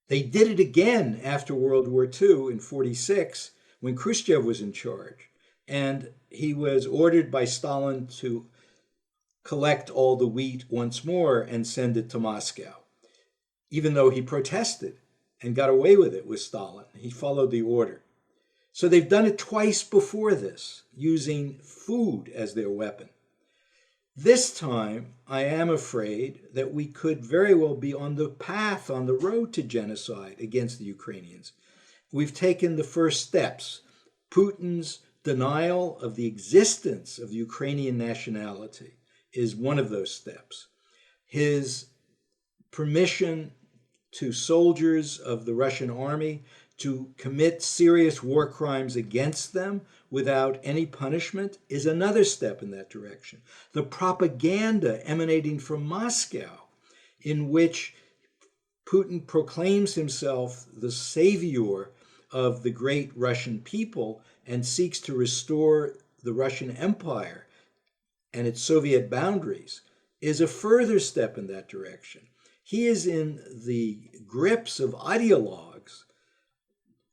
They did it again after World War II in 1946 when Khrushchev was in charge. And he was ordered by Stalin to collect all the wheat once more and send it to Moscow, even though he protested and got away with it with Stalin. He followed the order. So they've done it twice before this, using food as their weapon. This time, I am afraid that we could very well be on the road to genocide against the Ukrainians. We've taken the first steps. Putin's denial of the existence of Ukrainian nationality is one of those steps. His permission to soldiers of the Russian army to commit serious war crimes against them without any punishment is another step in that direction. The propaganda emanating from Moscow, in which Putin proclaims himself the savior of the great Russian people and seeks to restore the Russian Empire and its Soviet boundaries, is a further step in that direction. He is in the grips of ideologues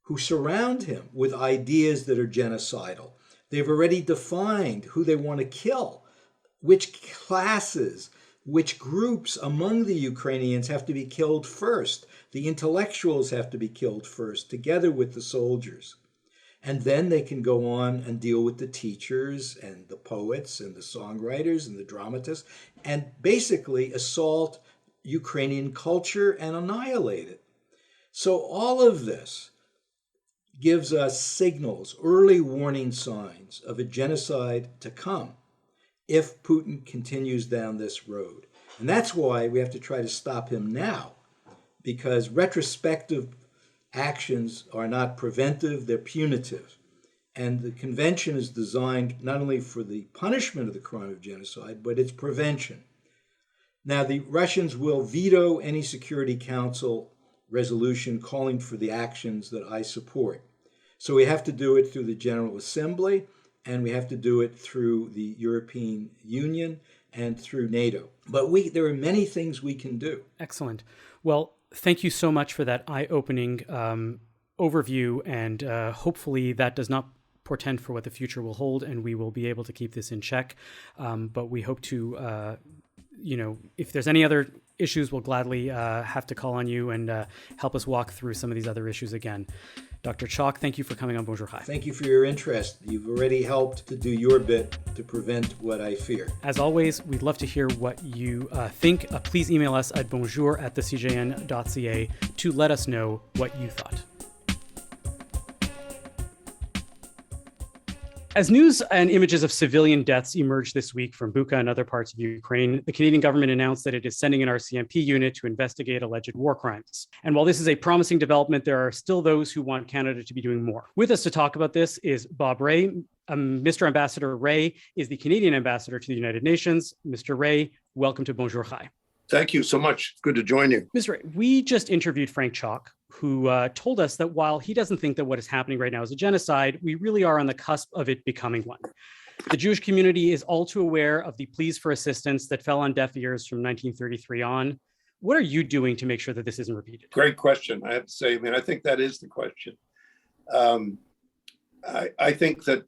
who surround him with ideas that are genocidal. They've already defined who they want to kill, which classes, which groups among the Ukrainians have to be killed first. The intellectuals have to be killed first, together with the soldiers. And then they can go on and deal with the teachers and the poets and the songwriters and the dramatists, and basically assault Ukrainian culture and annihilate it. So all of this gives us signals, early warning signs of a genocide to come if Putin continues down this road. And that's why we have to try to stop him now, because retrospective actions are not preventive, they're punitive. And the convention is designed not only for the punishment of the crime of genocide, but its prevention. Now, the Russians will veto any Security Council resolution calling for the actions that I support. So we have to do it through the General Assembly, and we have to do it through the European Union and through NATO. But there are many things we can do. Excellent. Well, thank you so much for that eye-opening overview, and hopefully that does not portend for what the future will hold, and we will be able to keep this in check. But we hope to if there's any other issues, we'll gladly have to call on you and help us walk through some of these other issues again. Dr. Chalk, thank you for coming on Bonjour Hi. Thank you for your interest. You've already helped to do your bit to prevent what I fear. As always, we'd love to hear what you think. Please email us at bonjour@thecjn.ca to let us know what you thought. As news and images of civilian deaths emerged this week from Bucha and other parts of Ukraine, the Canadian government announced that it is sending an RCMP unit to investigate alleged war crimes. And while this is a promising development, there are still those who want Canada to be doing more. With us to talk about this is Bob Ray. Mr. Ambassador Ray is the Canadian ambassador to the United Nations. Mr. Ray, welcome to Bonjour Hi. Thank you so much. Good to join you. Mr. Ray, we just interviewed Frank Chalk, who told us that while he doesn't think that what is happening right now is a genocide, we really are on the cusp of it becoming one. The Jewish community is all too aware of the pleas for assistance that fell on deaf ears from 1933 on. What are you doing to make sure that this isn't repeated? Great question. I have to say, I think that is the question. I think that,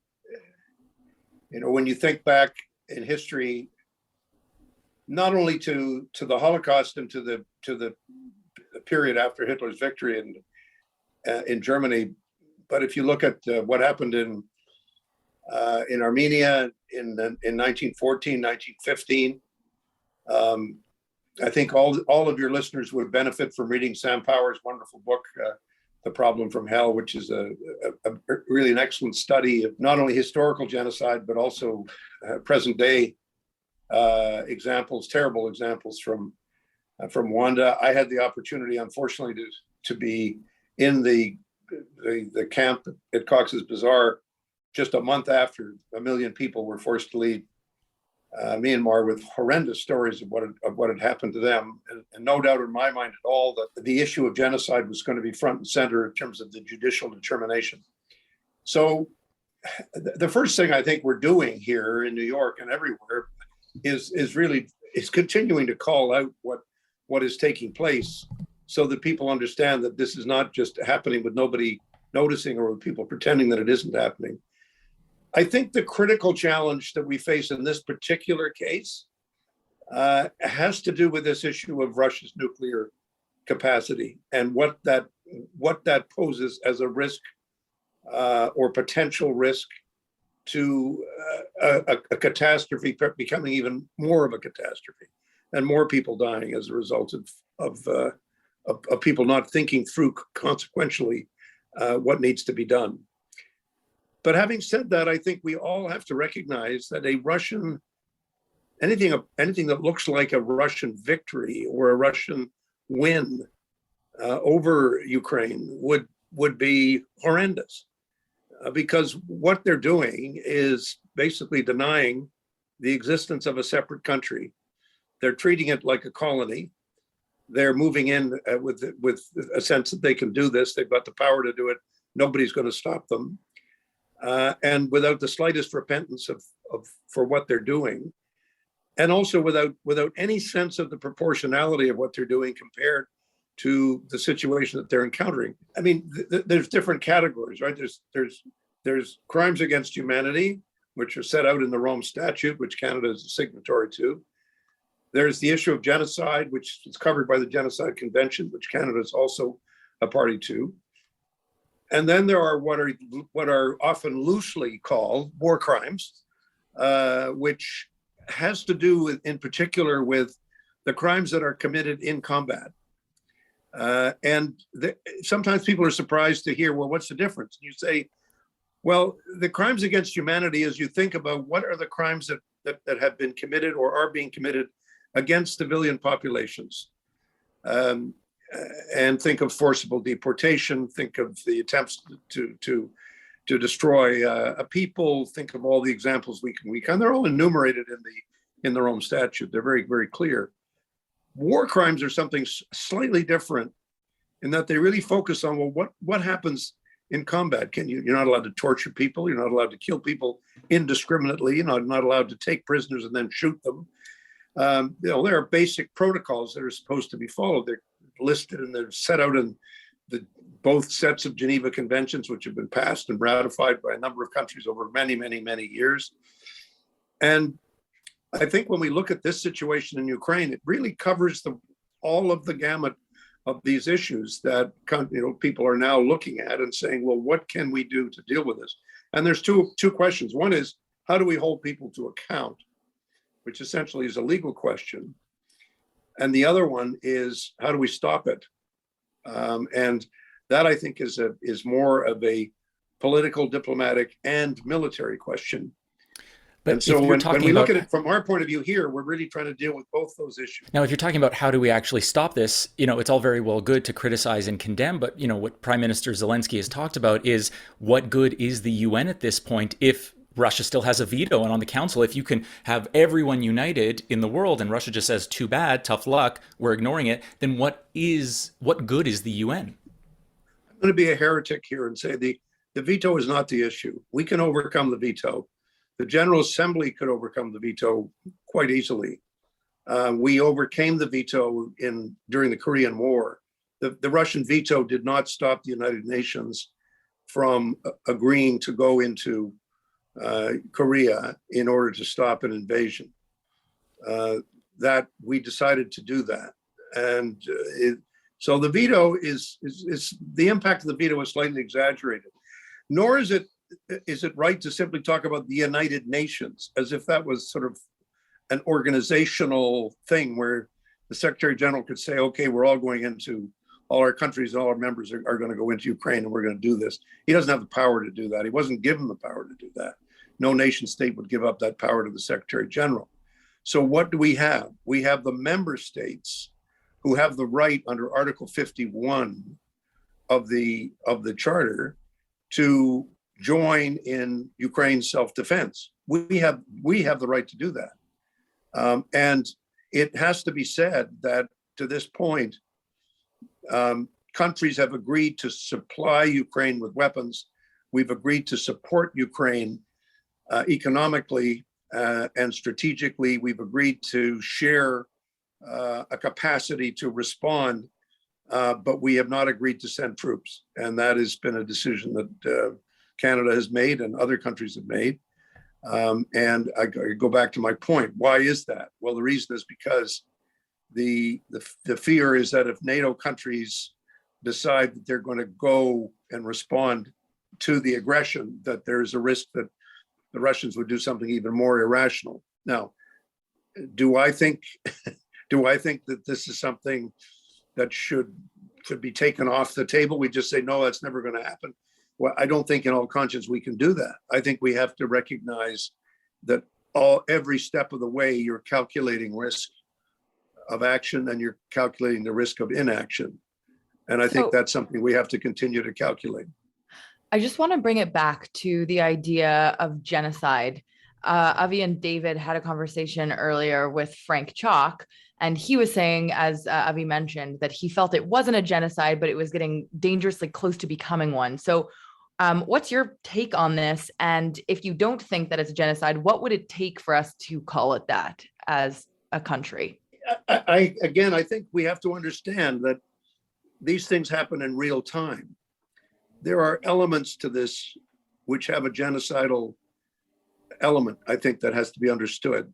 when you think back in history, not only to the Holocaust and to the period after Hitler's victory in Germany, but if you look at what happened in Armenia in 1914, 1915, I think all of your listeners would benefit from reading Sam Power's wonderful book, The Problem from Hell, which is a really an excellent study of not only historical genocide, but also present day examples, terrible examples from Rwanda. I had the opportunity, unfortunately, to be in the camp at Cox's Bazar just a month after 1 million people were forced to leave Myanmar, with horrendous stories of what had happened to them, and no doubt in my mind at all that the issue of genocide was going to be front and center in terms of the judicial determination. So the first thing I think we're doing here in New York and everywhere is continuing to call out what is taking place, so that people understand that this is not just happening with nobody noticing or with people pretending that it isn't happening. I think the critical challenge that we face in this particular case has to do with this issue of Russia's nuclear capacity and what that poses as a risk or potential risk to a catastrophe becoming even more of a catastrophe, and more people dying as a result of people not thinking through consequentially what needs to be done. But having said that, I think we all have to recognize that anything that looks like a Russian victory or a Russian win over Ukraine would be horrendous, because what they're doing is basically denying the existence of a separate country. They're treating it like a colony. They're moving in with a sense that they can do this. They've got the power to do it. Nobody's going to stop them. And without the slightest repentance for what they're doing, and also without any sense of the proportionality of what they're doing compared to the situation that they're encountering. I mean, there's different categories, right? There's crimes against humanity, which are set out in the Rome Statute, which Canada is a signatory to. There's the issue of genocide, which is covered by the Genocide Convention, which Canada is also a party to. And then there are what are often loosely called war crimes, which has to do in particular with the crimes that are committed in combat. Sometimes people are surprised to hear, well, what's the difference? And you say, well, the crimes against humanity, as you think about what are the crimes that have been committed or are being committed against civilian populations, and think of forcible deportation, think of the attempts to destroy a people, think of all the examples we can. They're all enumerated in the Rome Statute. They're very, very clear. War crimes are something slightly different in that they really focus on, well, what happens in combat? You're not allowed to torture people. You're not allowed to kill people indiscriminately. You're not allowed to take prisoners and then shoot them. There are basic protocols that are supposed to be followed. They're listed and they're set out in both sets of Geneva Conventions, which have been passed and ratified by a number of countries over many, many, many years. And I think when we look at this situation in Ukraine, it really covers all of the gamut of these issues that people are now looking at and saying, well, what can we do to deal with this? And there's two questions. One is, how do we hold people to account, which essentially is a legal question. And the other one is, how do we stop it? And that, I think, is more of a political, diplomatic, and military question. But and so when we look at it from our point of view here, we're really trying to deal with both those issues. Now, if you're talking about how do we actually stop this, it's all very well good to criticize and condemn, but what Prime Minister Zelensky has talked about is, what good is the UN at this point if Russia still has a veto and on the council? If you can have everyone united in the world and Russia just says, too bad, tough luck, we're ignoring it, then what good is the UN? I'm going to be a heretic here and say the veto is not the issue. We can overcome the veto. The General Assembly could overcome the veto quite easily. We overcame the veto during the Korean War. The Russian veto did not stop the United Nations from agreeing to go into Korea in order to stop an invasion. That we decided to do that, and so the veto is the impact of the veto is slightly exaggerated. Nor is it right to simply talk about the United Nations as if that was sort of an organizational thing where the Secretary General could say, okay, we're all going into, all our countries and all our members are going to go into Ukraine and we're going to do this. He doesn't have the power to do that. He wasn't given the power to do that. No nation state would give up that power to the Secretary General. So what do we have? We have the member states who have the right under Article 51 of the Charter to join in Ukraine's self-defense. We have the right to do that. And it has to be said that to this point, countries have agreed to supply Ukraine with weapons. We've agreed to support Ukraine economically and strategically. We've agreed to share a capacity to respond, but we have not agreed to send troops. And that has been a decision that Canada has made and other countries have made. And I go back to my point. Why is that? Well, the reason is because the fear is that if NATO countries decide that they're going to go and respond to the aggression, that there's a risk that the Russians would do something even more irrational. Now, do I think that this is something that should be taken off the table? We just say, no, that's never going to happen. Well, I don't think in all conscience we can do that. I think we have to recognize that every step of the way you're calculating risk of action and you're calculating the risk of inaction. And I think that's something we have to continue to calculate. I just want to bring it back to the idea of genocide. Avi and David had a conversation earlier with Frank Chalk, and he was saying, as Avi mentioned, that he felt it wasn't a genocide, but it was getting dangerously close to becoming one. So what's your take on this? And if you don't think that it's a genocide, what would it take for us to call it that as a country? I think we have to understand that these things happen in real time. There are elements to this which have a genocidal element, I think, that has to be understood.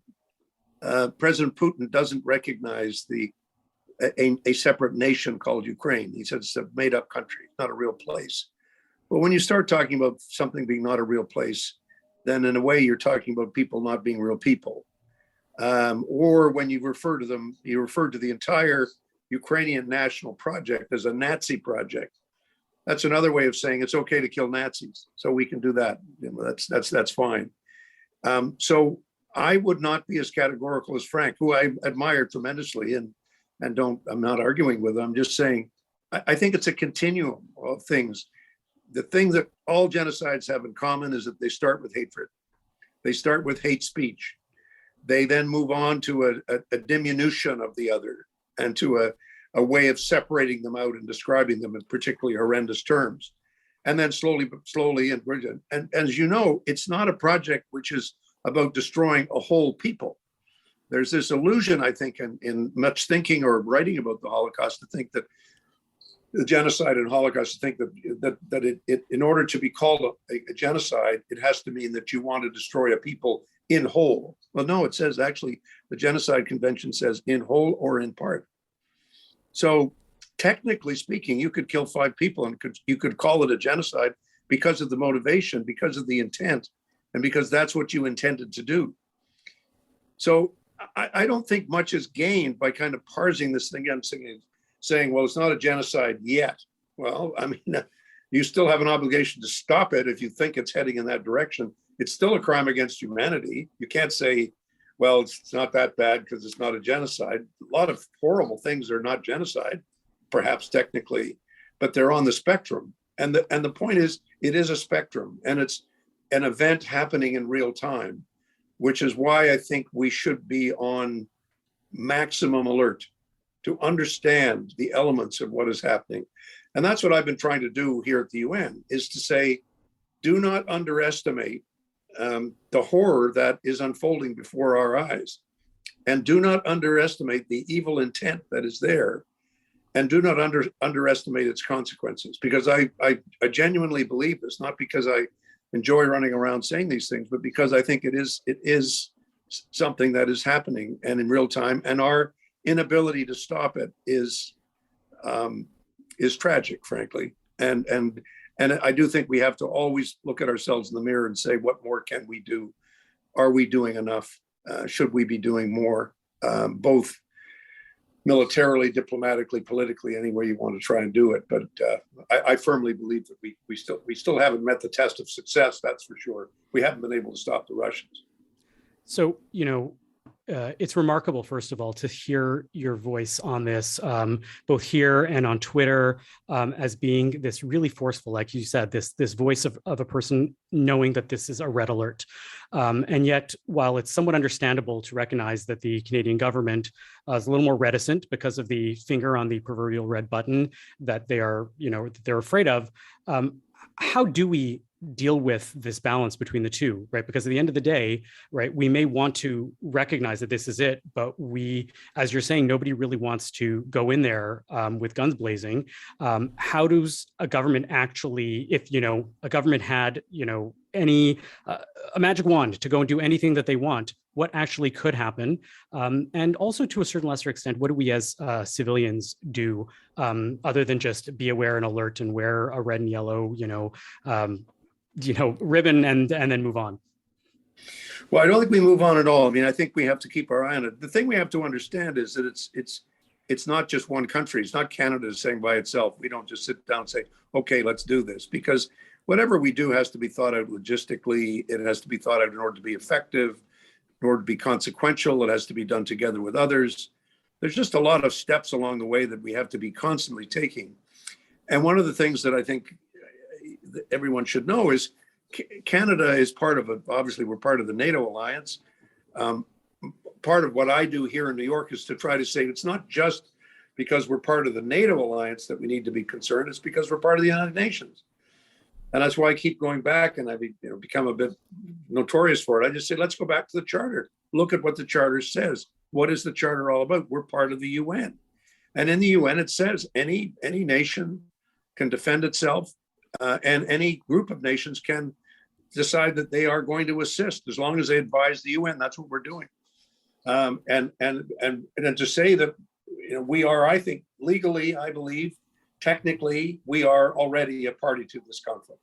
President Putin doesn't recognize a separate nation called Ukraine. He says it's a made-up country, not a real place. But when you start talking about something being not a real place, then in a way you're talking about people not being real people. Or when you refer to them, you refer to the entire Ukrainian national project as a Nazi project. That's another way of saying it's okay to kill Nazis. So we can do that. That's fine. So I would not be as categorical as Frank, who I admire tremendously, and I'm not arguing with him. I'm just saying, I think it's a continuum of things. The thing that all genocides have in common is that they start with hatred. They start with hate speech. They then move on to a diminution of the other and to a way of separating them out and describing them in particularly horrendous terms. And then slowly, and as you know, it's not a project which is about destroying a whole people. There's this illusion, I think, in much thinking or writing about the Holocaust, to think that the genocide and Holocaust, to think that it in order to be called a genocide, it has to mean that you want to destroy a people in whole. Well, no, it says actually the Genocide Convention says in whole or in part. So technically speaking, you could kill 5 people and you could call it a genocide because of the motivation, because of the intent, and because that's what you intended to do. So I don't think much is gained by kind of parsing this thing and saying, well, it's not a genocide yet. Well, I mean, you still have an obligation to stop it if you think it's heading in that direction. It's still a crime against humanity. You can't say, well, it's not that bad because it's not a genocide. A lot of horrible things are not genocide, perhaps technically, but they're on the spectrum. And the point is, it is a spectrum, and it's an event happening in real time, which is why I think we should be on maximum alert to understand the elements of what is happening. And that's what I've been trying to do here at the UN, is to say, do not underestimate the horror that is unfolding before our eyes. And do not underestimate the evil intent that is there. And do not underestimate its consequences. Because I genuinely believe this, not because I enjoy running around saying these things, but because I think it is something that is happening and in real time. And our inability to stop it is tragic, frankly. And I do think we have to always look at ourselves in the mirror and say, what more can we do? Are we doing enough? Should we be doing more? Both militarily, diplomatically, politically, any way you want to try and do it. But I firmly believe that we still haven't met the test of success. That's for sure. We haven't been able to stop the Russians. So, it's remarkable, first of all, to hear your voice on this, both here and on Twitter, as being this really forceful, like you said, this voice of a person knowing that this is a red alert. And yet, while it's somewhat understandable to recognize that the Canadian government is a little more reticent because of the finger on the proverbial red button that they are, that they're afraid of, how do we deal with this balance between the two, right? Because at the end of the day, right, we may want to recognize that this is it, but we, as you're saying, nobody really wants to go in there with guns blazing. How does a government actually, if, a government had, any a magic wand to go and do anything that they want, what actually could happen? And also, to a certain lesser extent, what do we as civilians do other than just be aware and alert and wear a red and yellow, ribbon and then move on? Well, I don't think we move on at all. I mean, I think we have to keep our eye on it. The thing we have to understand is that it's not just one country. It's not Canada saying by itself. We don't just sit down and say, okay, let's do this, because whatever we do has to be thought out logistically. It has to be thought out in order to be effective, in order to be consequential. It has to be done together with others. There's just a lot of steps along the way that we have to be constantly taking. And one of the things that I think everyone should know is Canada is obviously we're part of the NATO alliance. Part of what I do here in New York is to try to say it's not just because we're part of the NATO alliance that we need to be concerned. It's because we're part of the United Nations. And that's why I keep going back, and I've become a bit notorious for it. I just say, let's go back to the Charter. Look at what the Charter says. What is the Charter all about? We're part of the UN. And in the UN, it says any nation can defend itself, and any group of nations can decide that they are going to assist as long as they advise the UN. That's what we're doing. And to say that we are, I think, legally, I believe, technically, we are already a party to this conflict.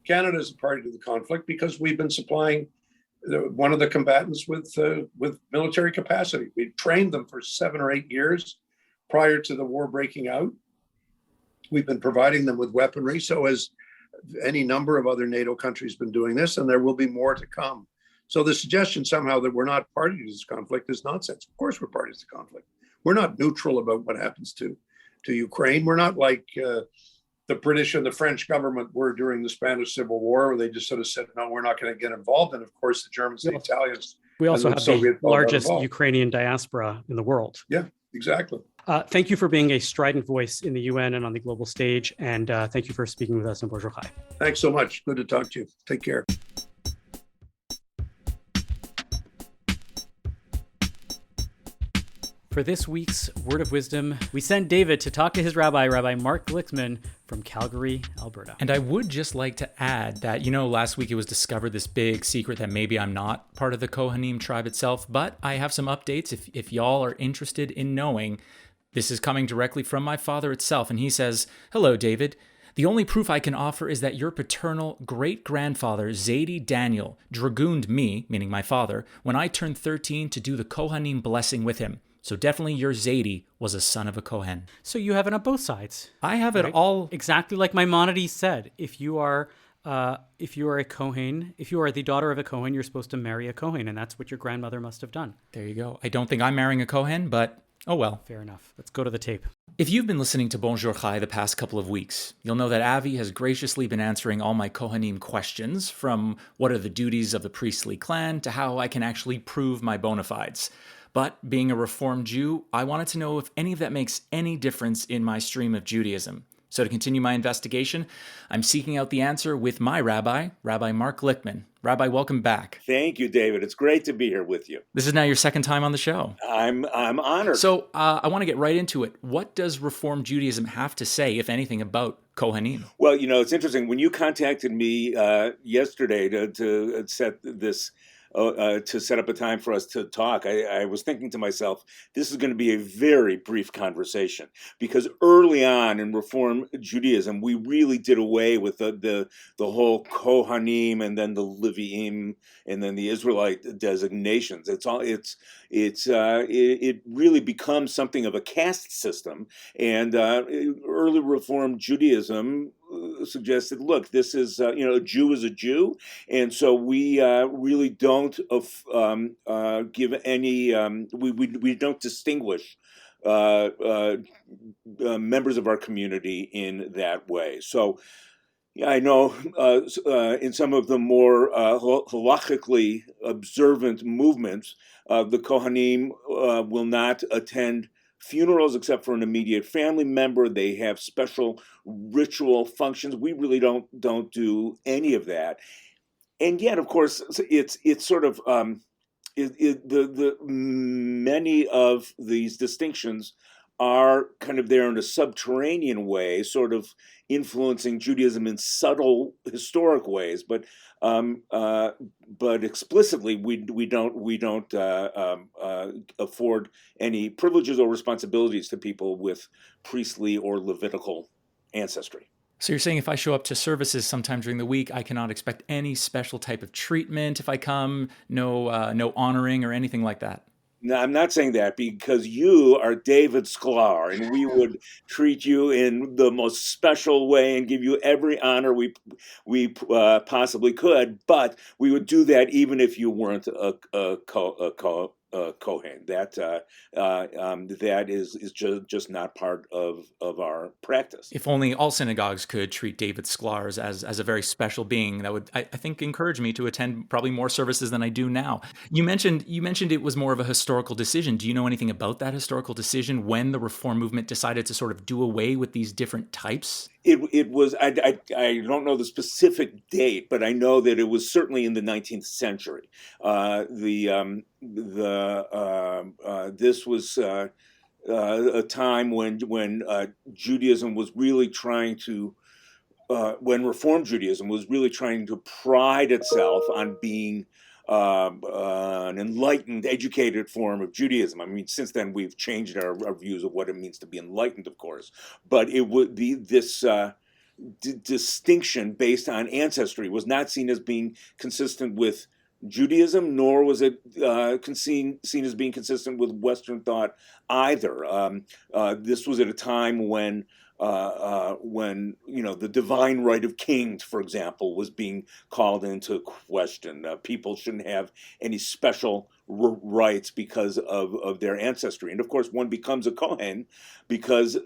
Canada is a party to the conflict because we've been supplying one of the combatants with military capacity. We trained them for 7 or 8 years prior to the war breaking out. We've been providing them with weaponry. So has any number of other NATO countries been doing this, and there will be more to come. So the suggestion somehow that we're not party to this conflict is nonsense. Of course we're parties to the conflict. We're not neutral about what happens to Ukraine. We're not like the British and the French government were during the Spanish Civil War, where they just sort of said, no, we're not going to get involved. And of course, the Germans, the Italians. We also have the largest Ukrainian diaspora in the world. Yeah, exactly. Thank you for being a strident voice in the UN and on the global stage. And thank you for speaking with us on Bonjour Chai. Thanks so much. Good to talk to you. Take care. For this week's Word of Wisdom, we sent David to talk to his rabbi, Rabbi Mark Glicksman from Calgary, Alberta. And I would just like to add that, last week it was discovered this big secret that maybe I'm not part of the Kohanim tribe itself, but I have some updates if y'all are interested in knowing. This is coming directly from my father itself, and he says, "Hello, David. The only proof I can offer is that your paternal great-grandfather, Zadie Daniel, dragooned me," meaning my father, "when I turned 13 to do the Kohanim blessing with him. So definitely your Zadie was a son of a Kohen." So you have it on both sides. I have it all. Exactly like Maimonides said. If you are a Kohen, if you are the daughter of a Kohen, you're supposed to marry a Kohen, and that's what your grandmother must have done. There you go. I don't think I'm marrying a Kohen, but oh well. Fair enough. Let's go to the tape. If you've been listening to Bonjour Chai the past couple of weeks, you'll know that Avi has graciously been answering all my Kohanim questions, from what are the duties of the priestly clan to how I can actually prove my bona fides. But being a Reformed Jew, I wanted to know if any of that makes any difference in my stream of Judaism. So to continue my investigation, I'm seeking out the answer with my rabbi, Rabbi Mark Glickman. Rabbi, welcome back. Thank you, David. It's great to be here with you. This is now your second time on the show. I'm honored. So I want to get right into it. What does Reformed Judaism have to say, if anything, about Kohanim? Well, it's interesting. When you contacted me yesterday to set this to set up a time for us to talk, I was thinking to myself, this is going to be a very brief conversation, because early on in Reform Judaism, we really did away with the whole Kohanim and then the Leviim and then the Israelite designations. It really becomes something of a caste system, and early Reform Judaism suggested, look, this is a Jew is a Jew, and so we really don't give any we don't distinguish members of our community in that way. So I know in some of the more halachically observant movements, the Kohanim will not attend funerals except for an immediate family member. They have special ritual functions. We really don't do any of that. And yet, of course, it's sort of the many of these distinctions are kind of there in a subterranean way, sort of influencing Judaism in subtle historic ways, but explicitly we don't afford any privileges or responsibilities to people with priestly or Levitical ancestry. So you're saying if I show up to services sometime during the week, I cannot expect any special type of treatment if I come, no honoring or anything like that? No, I'm not saying that, because you are David Sklar, and we would treat you in the most special way and give you every honor we possibly could. But we would do that even if you weren't a Kohen. That is just not part of our practice. If only all synagogues could treat David Sklar as a very special being, that would, I think, encourage me to attend probably more services than I do now. You mentioned it was more of a historical decision. Do you know anything about that historical decision, when the Reform movement decided to sort of do away with these different types? It was, I don't know the specific date, but I know that it was certainly in the 19th century. This was a time when Judaism was really trying to, when Reform Judaism was really trying to pride itself on being an enlightened, educated form of Judaism. I mean, since then we've changed our views of what it means to be enlightened, of course. But it would be this distinction based on ancestry was not seen as being consistent with Judaism, nor was it seen as being consistent with Western thought either. This was at a time when the divine right of kings, for example, was being called into question. People shouldn't have any special rights because of their ancestry, and of course, one becomes a Kohen because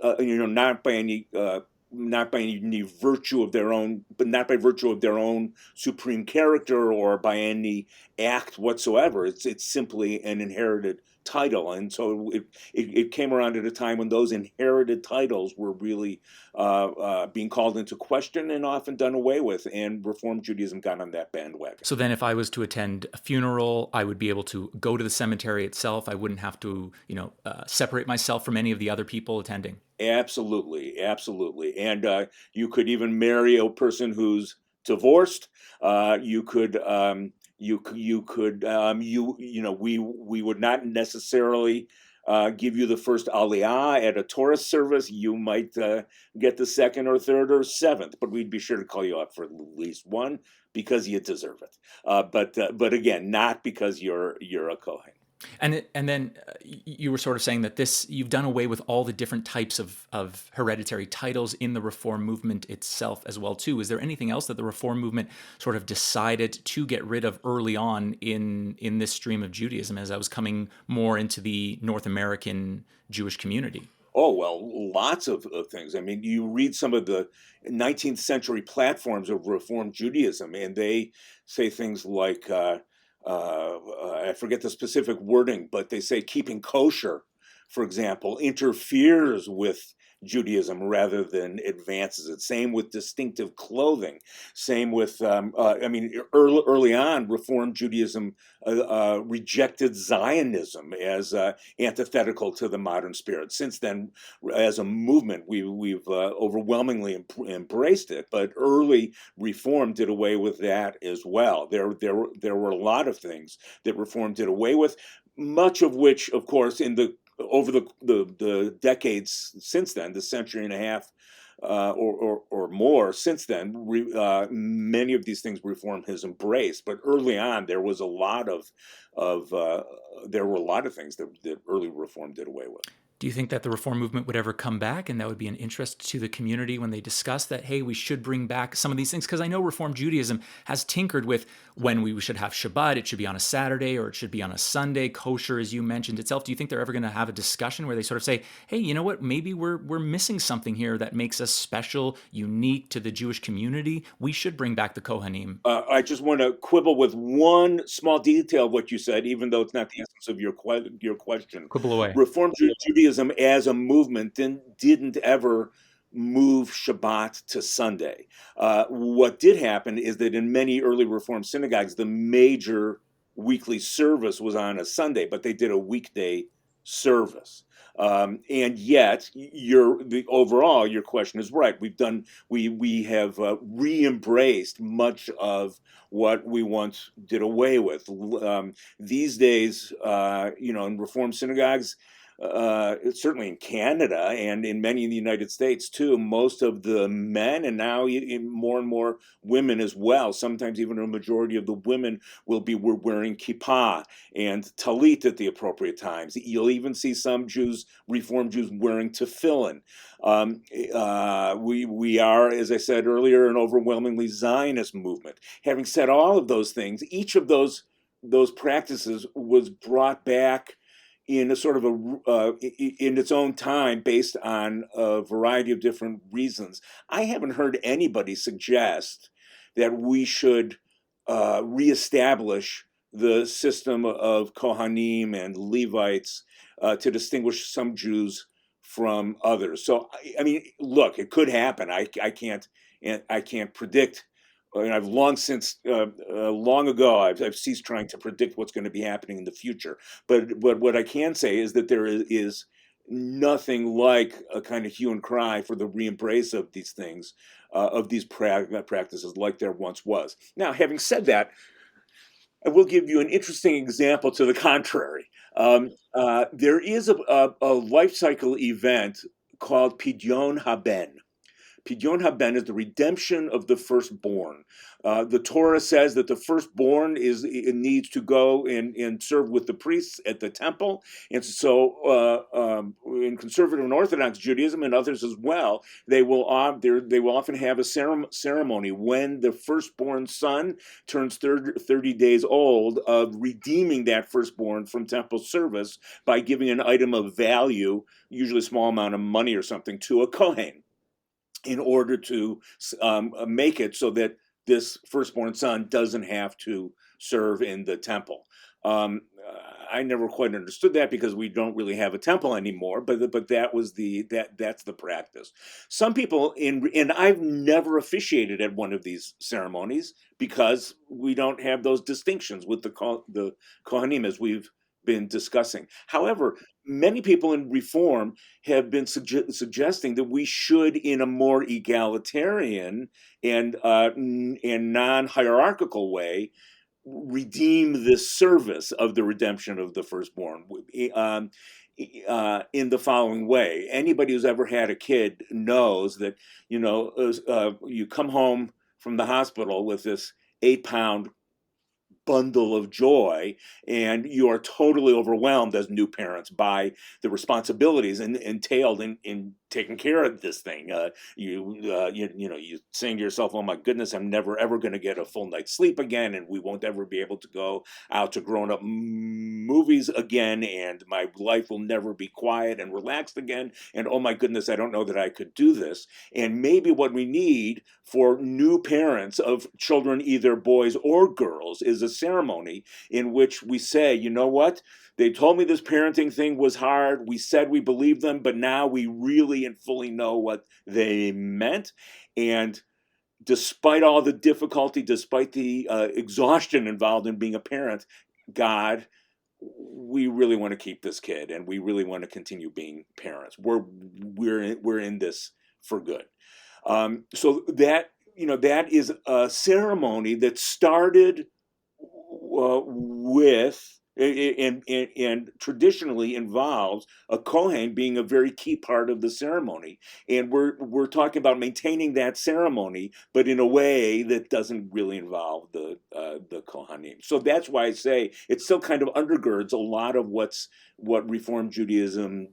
not by any virtue of their own, but not by virtue of their own supreme character or by any act whatsoever. It's simply an inherited title. And so it came around at a time when those inherited titles were really being called into question and often done away with, and Reform Judaism got on that bandwagon. So then if I was to attend a funeral, I would be able to go to the cemetery itself. I wouldn't have to, separate myself from any of the other people attending. Absolutely, absolutely. And you could even marry a person who's divorced. You could we would not necessarily give you the first aliyah at a tourist service. You might get the second or third or seventh, but we'd be sure to call you up for at least one because you deserve it. But again, not because you're a Kohen. And then you were sort of saying that you've done away with all the different types of hereditary titles in the Reform movement itself as well too. Is there anything else that the Reform movement sort of decided to get rid of early on in this stream of Judaism as I was coming more into the North American Jewish community? Oh, well, lots of things. I mean, you read some of the 19th century platforms of Reform Judaism, and they say things like, I forget the specific wording, but they say keeping kosher, for example, interferes with Judaism rather than advances it. Same with distinctive clothing. Same with, early on, Reform Judaism rejected Zionism as antithetical to the modern spirit. Since then, as a movement, we've overwhelmingly embraced it. But early Reform did away with that as well. There were a lot of things that Reform did away with, much of which, of course, over the decades since then, the century and a half or more since then, many of these things Reform has embraced. But early on, there was a lot of things that early Reform did away with. Do you think that the Reform movement would ever come back and that would be an interest to the community when they discuss that, hey, we should bring back some of these things? Because I know Reform Judaism has tinkered with when we should have Shabbat, it should be on a Saturday or it should be on a Sunday, kosher, as you mentioned itself. Do you think they're ever going to have a discussion where they sort of say, hey, you know what, maybe we're missing something here that makes us special, unique to the Jewish community? We should bring back the Kohanim. I just want to quibble with one small detail of what you said, even though it's not the essence of your question. Quibble away. Reform Judaism as a movement didn't ever move Shabbat to Sunday. What did happen is that in many early Reform synagogues, the major weekly service was on a Sunday, but they did a weekday service. And yet, overall, your question is right. We have re-embraced much of what we once did away with. These days, in Reform synagogues, certainly in Canada and in many in the United States too, most of the men, and now more and more women as well, sometimes even a majority of the women were wearing kippah and talit at the appropriate times. You'll even see some Reform Jews wearing tefillin. We are, as I said earlier, an overwhelmingly Zionist movement. Having said all of those things, each of those practices was brought back in a sort of in its own time, based on a variety of different reasons. I haven't heard anybody suggest that we should reestablish the system of Kohanim and Levites to distinguish some Jews from others. So, I mean, look, it could happen. I can't predict. And I've long ago, I've ceased trying to predict what's going to be happening in the future. But what I can say is that there is nothing like a kind of hue and cry for the re-embrace of these things, of these practices, like there once was. Now, having said that, I will give you an interesting example to the contrary. There is a life cycle event called Pidyon Haben. Pidyon Haben is the redemption of the firstborn. The Torah says that the firstborn needs to go and serve with the priests at the temple. And so in conservative and Orthodox Judaism and others as well, they will often have a ceremony when the firstborn son turns 30 days old, of redeeming that firstborn from temple service by giving an item of value, usually a small amount of money or something, to a Kohen, in order to make it so that this firstborn son doesn't have to serve in the temple. I never quite understood that because we don't really have a temple anymore. But that was that's the practice. Some people and I've never officiated at one of these ceremonies because we don't have those distinctions with the Kohanim as we've been discussing. However, many people in Reform have been suggesting that we should, in a more egalitarian and non-hierarchical way, redeem this service of the redemption of the firstborn in the following way. Anybody who's ever had a kid knows that, you come home from the hospital with this 8-pound bundle of joy, and you are totally overwhelmed as new parents by the responsibilities entailed in taking care of this thing. You saying to yourself, "Oh my goodness, I'm never ever going to get a full night's sleep again, and we won't ever be able to go out to grown-up movies again, and my life will never be quiet and relaxed again. And oh my goodness, I don't know that I could do this." And maybe what we need for new parents of children, either boys or girls, is a ceremony in which we say, you know what? They told me this parenting thing was hard. We said we believed them, but now we really and fully know what they meant. And despite all the difficulty, despite the exhaustion involved in being a parent, God, we really want to keep this kid, and we really want to continue being parents. We're in this for good. So that is a ceremony that started with and traditionally involves a Kohen being a very key part of the ceremony. And we're talking about maintaining that ceremony, but in a way that doesn't really involve the Kohanim. So that's why I say it still kind of undergirds a lot of what Reform Judaism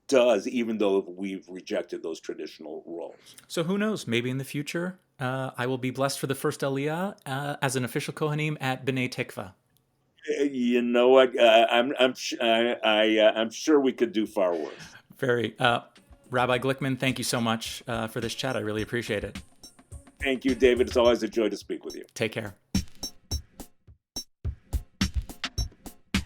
does, even though we've rejected those traditional roles. So who knows? Maybe in the future, I will be blessed for the first Aliyah as an official Kohanim at B'nai Tikva. You know what? I'm sure we could do far worse. Very. Rabbi Glickman, thank you so much for this chat. I really appreciate it. Thank you, David. It's always a joy to speak with you. Take care.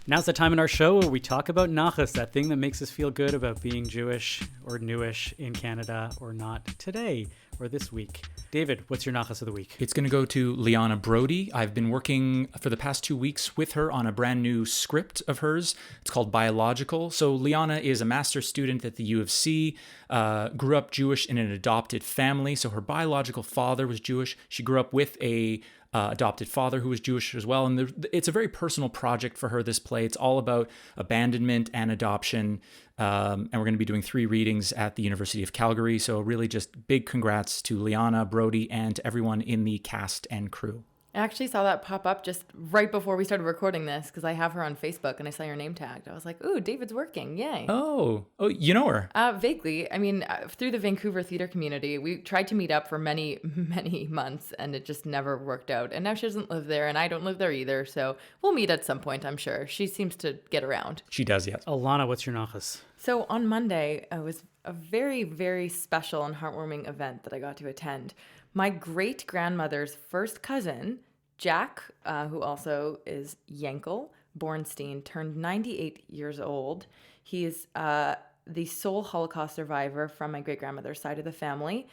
Now's the time in our show where we talk about nachas, that thing that makes us feel good about being Jewish or newish in Canada or not today or this week. David, what's your nachas of the week? It's going to go to Liana Brody. I've been working for the past 2 weeks with her on a brand new script of hers. It's called Biological. So Liana is a master's student at the U of C, grew up Jewish in an adopted family. So her biological father was Jewish. She grew up with a adopted father who was Jewish as well. And it's a very personal project for her, this play. It's all about abandonment and adoption. And we're going to be doing 3 readings at the University of Calgary. So really just big congrats to Liana, Brody, and to everyone in the cast and crew. I actually saw that pop up just right before we started recording this because I have her on Facebook and I saw your name tagged. I was like, ooh, David's working. Yay. Oh, you know her? Vaguely. I mean, through the Vancouver theater community, we tried to meet up for many, many months and it just never worked out. And now she doesn't live there and I don't live there either. So we'll meet at some point, I'm sure. She seems to get around. She does, yes. Alana, what's your nachas? So on Monday, it was a very, very special and heartwarming event that I got to attend. My great-grandmother's first cousin, Jack, who also is Yankel Bornstein, turned 98 years old. He is the sole Holocaust survivor from my great-grandmother's side of the family.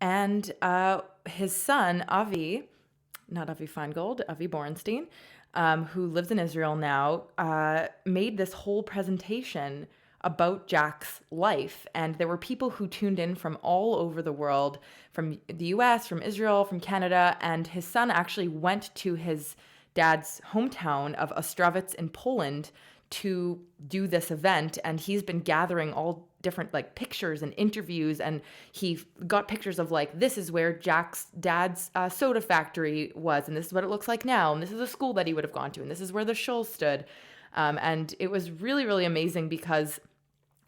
And his son, Avi, not Avi Feingold, Avi Bornstein, who lives in Israel now, made this whole presentation about Jack's life. And there were people who tuned in from all over the world, from the US, from Israel, from Canada. And his son actually went to his dad's hometown of Ostrovets in Poland to do this event. And he's been gathering all different pictures and interviews. And he got pictures of this is where Jack's dad's soda factory was. And this is what it looks like now. And this is a school that he would have gone to. And this is where the shul stood. And it was really, really amazing because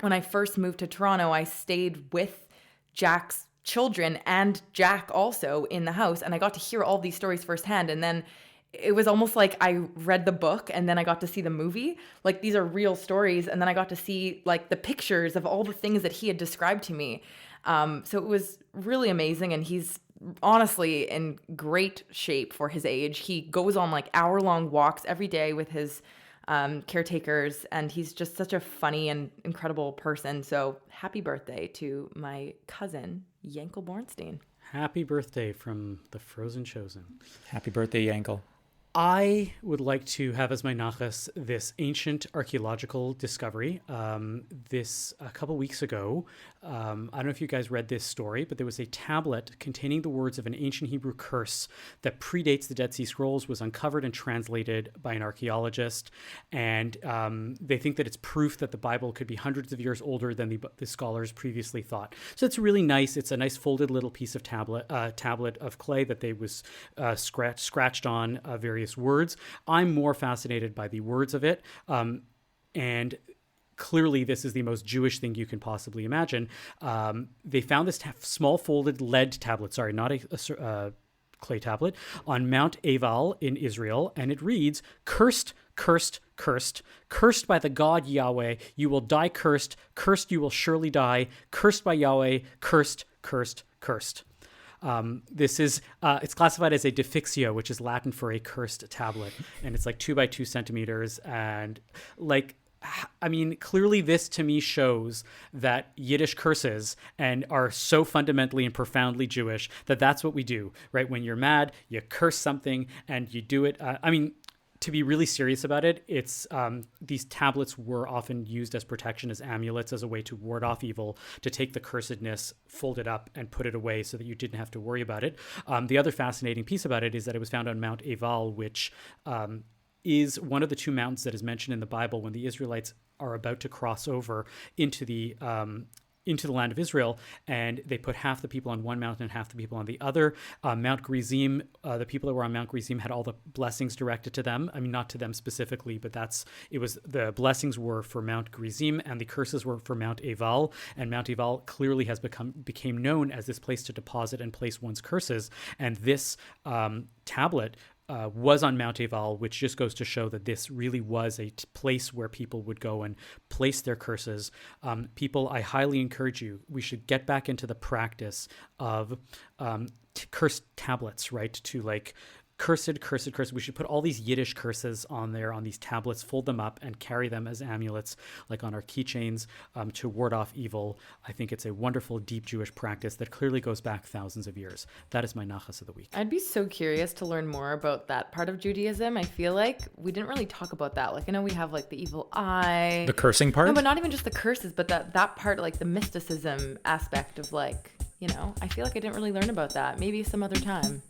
when I first moved to Toronto, I stayed with Jack's children and Jack also in the house. And I got to hear all these stories firsthand. And then it was almost like I read the book and then I got to see the movie. These are real stories. And then I got to see the pictures of all the things that he had described to me. So it was really amazing. And he's honestly in great shape for his age. He goes on hour-long walks every day with his caretakers, and he's just such a funny and incredible person. So happy birthday to my cousin, Yankel Bornstein. Happy birthday from the Frozen Chosen. Happy birthday, Yankel. I would like to have as my nachas this ancient archaeological discovery. This a couple weeks ago, I don't know if you guys read this story, but there was a tablet containing the words of an ancient Hebrew curse that predates the Dead Sea Scrolls, was uncovered and translated by an archaeologist. And they think that it's proof that the Bible could be hundreds of years older than the scholars previously thought. So it's really nice. It's a nice folded little piece of tablet of clay that they was scratched on various words. I'm more fascinated by the words of it. And clearly this is the most Jewish thing you can possibly imagine. They found this small folded lead tablet, sorry, not a clay tablet, on Mount Eval in Israel. And it reads, "Cursed, cursed, cursed, cursed by the God Yahweh, you will die cursed, cursed you will surely die, cursed by Yahweh, cursed, cursed, cursed." This is, it's classified as a defixio, which is Latin for a cursed tablet. And it's like 2 by 2 centimeters. And like, I mean, clearly this to me shows that Yiddish curses and are so fundamentally and profoundly Jewish that that's what we do, right? When you're mad, you curse something and you do it. I mean, to be really serious about it, it's these tablets were often used as protection, as amulets, as a way to ward off evil, to take the cursedness, fold it up, and put it away so that you didn't have to worry about it. The other fascinating piece about it is that it was found on Mount Eval, which is one of the 2 mountains that is mentioned in the Bible when the Israelites are about to cross over into the land of Israel, and they put half the people on one mountain and half the people on the other. Mount Gerizim, the people that were on Mount Gerizim had all the blessings directed to them. I mean, not to them specifically, but the blessings were for Mount Gerizim and the curses were for Mount Eval. And Mount Eval clearly has became known as this place to deposit and place one's curses. And this tablet was on Mount Eval, which just goes to show that this really was a place where people would go and place their curses. People, I highly encourage you, we should get back into the practice of cursed tablets, right? To like cursed, cursed, cursed. We should put all these Yiddish curses on there, on these tablets, fold them up and carry them as amulets, like on our keychains, to ward off evil. I think it's a wonderful, deep Jewish practice that clearly goes back thousands of years. That is my nachas of the week. I'd be so curious to learn more about that part of Judaism. I feel like we didn't really talk about that. Like, I know we have like the evil eye. The cursing part? No, but not even just the curses, but that part, like the mysticism aspect of like, you know, I feel like I didn't really learn about that. Maybe some other time.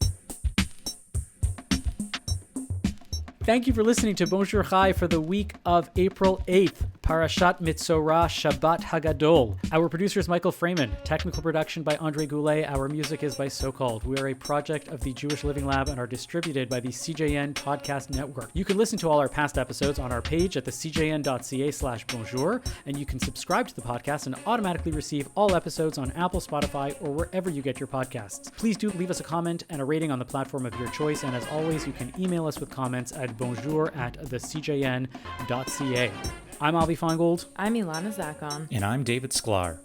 Thank you for listening to Bonjour Chai for the week of April 8th, Parashat Mitzorah Shabbat Hagadol. Our producer is Michael Freeman. Technical production by Andre Goulet. Our music is by So Called. We are a project of the Jewish Living Lab and are distributed by the CJN Podcast Network. You can listen to all our past episodes on our page at thecjn.ca/bonjour, and you can subscribe to the podcast and automatically receive all episodes on Apple, Spotify, or wherever you get your podcasts. Please do leave us a comment and a rating on the platform of your choice, and as always, you can email us with comments at bonjour@thecjn.ca. I'm Avi Feingold. I'm Ilana Zakon. And I'm David Sklar.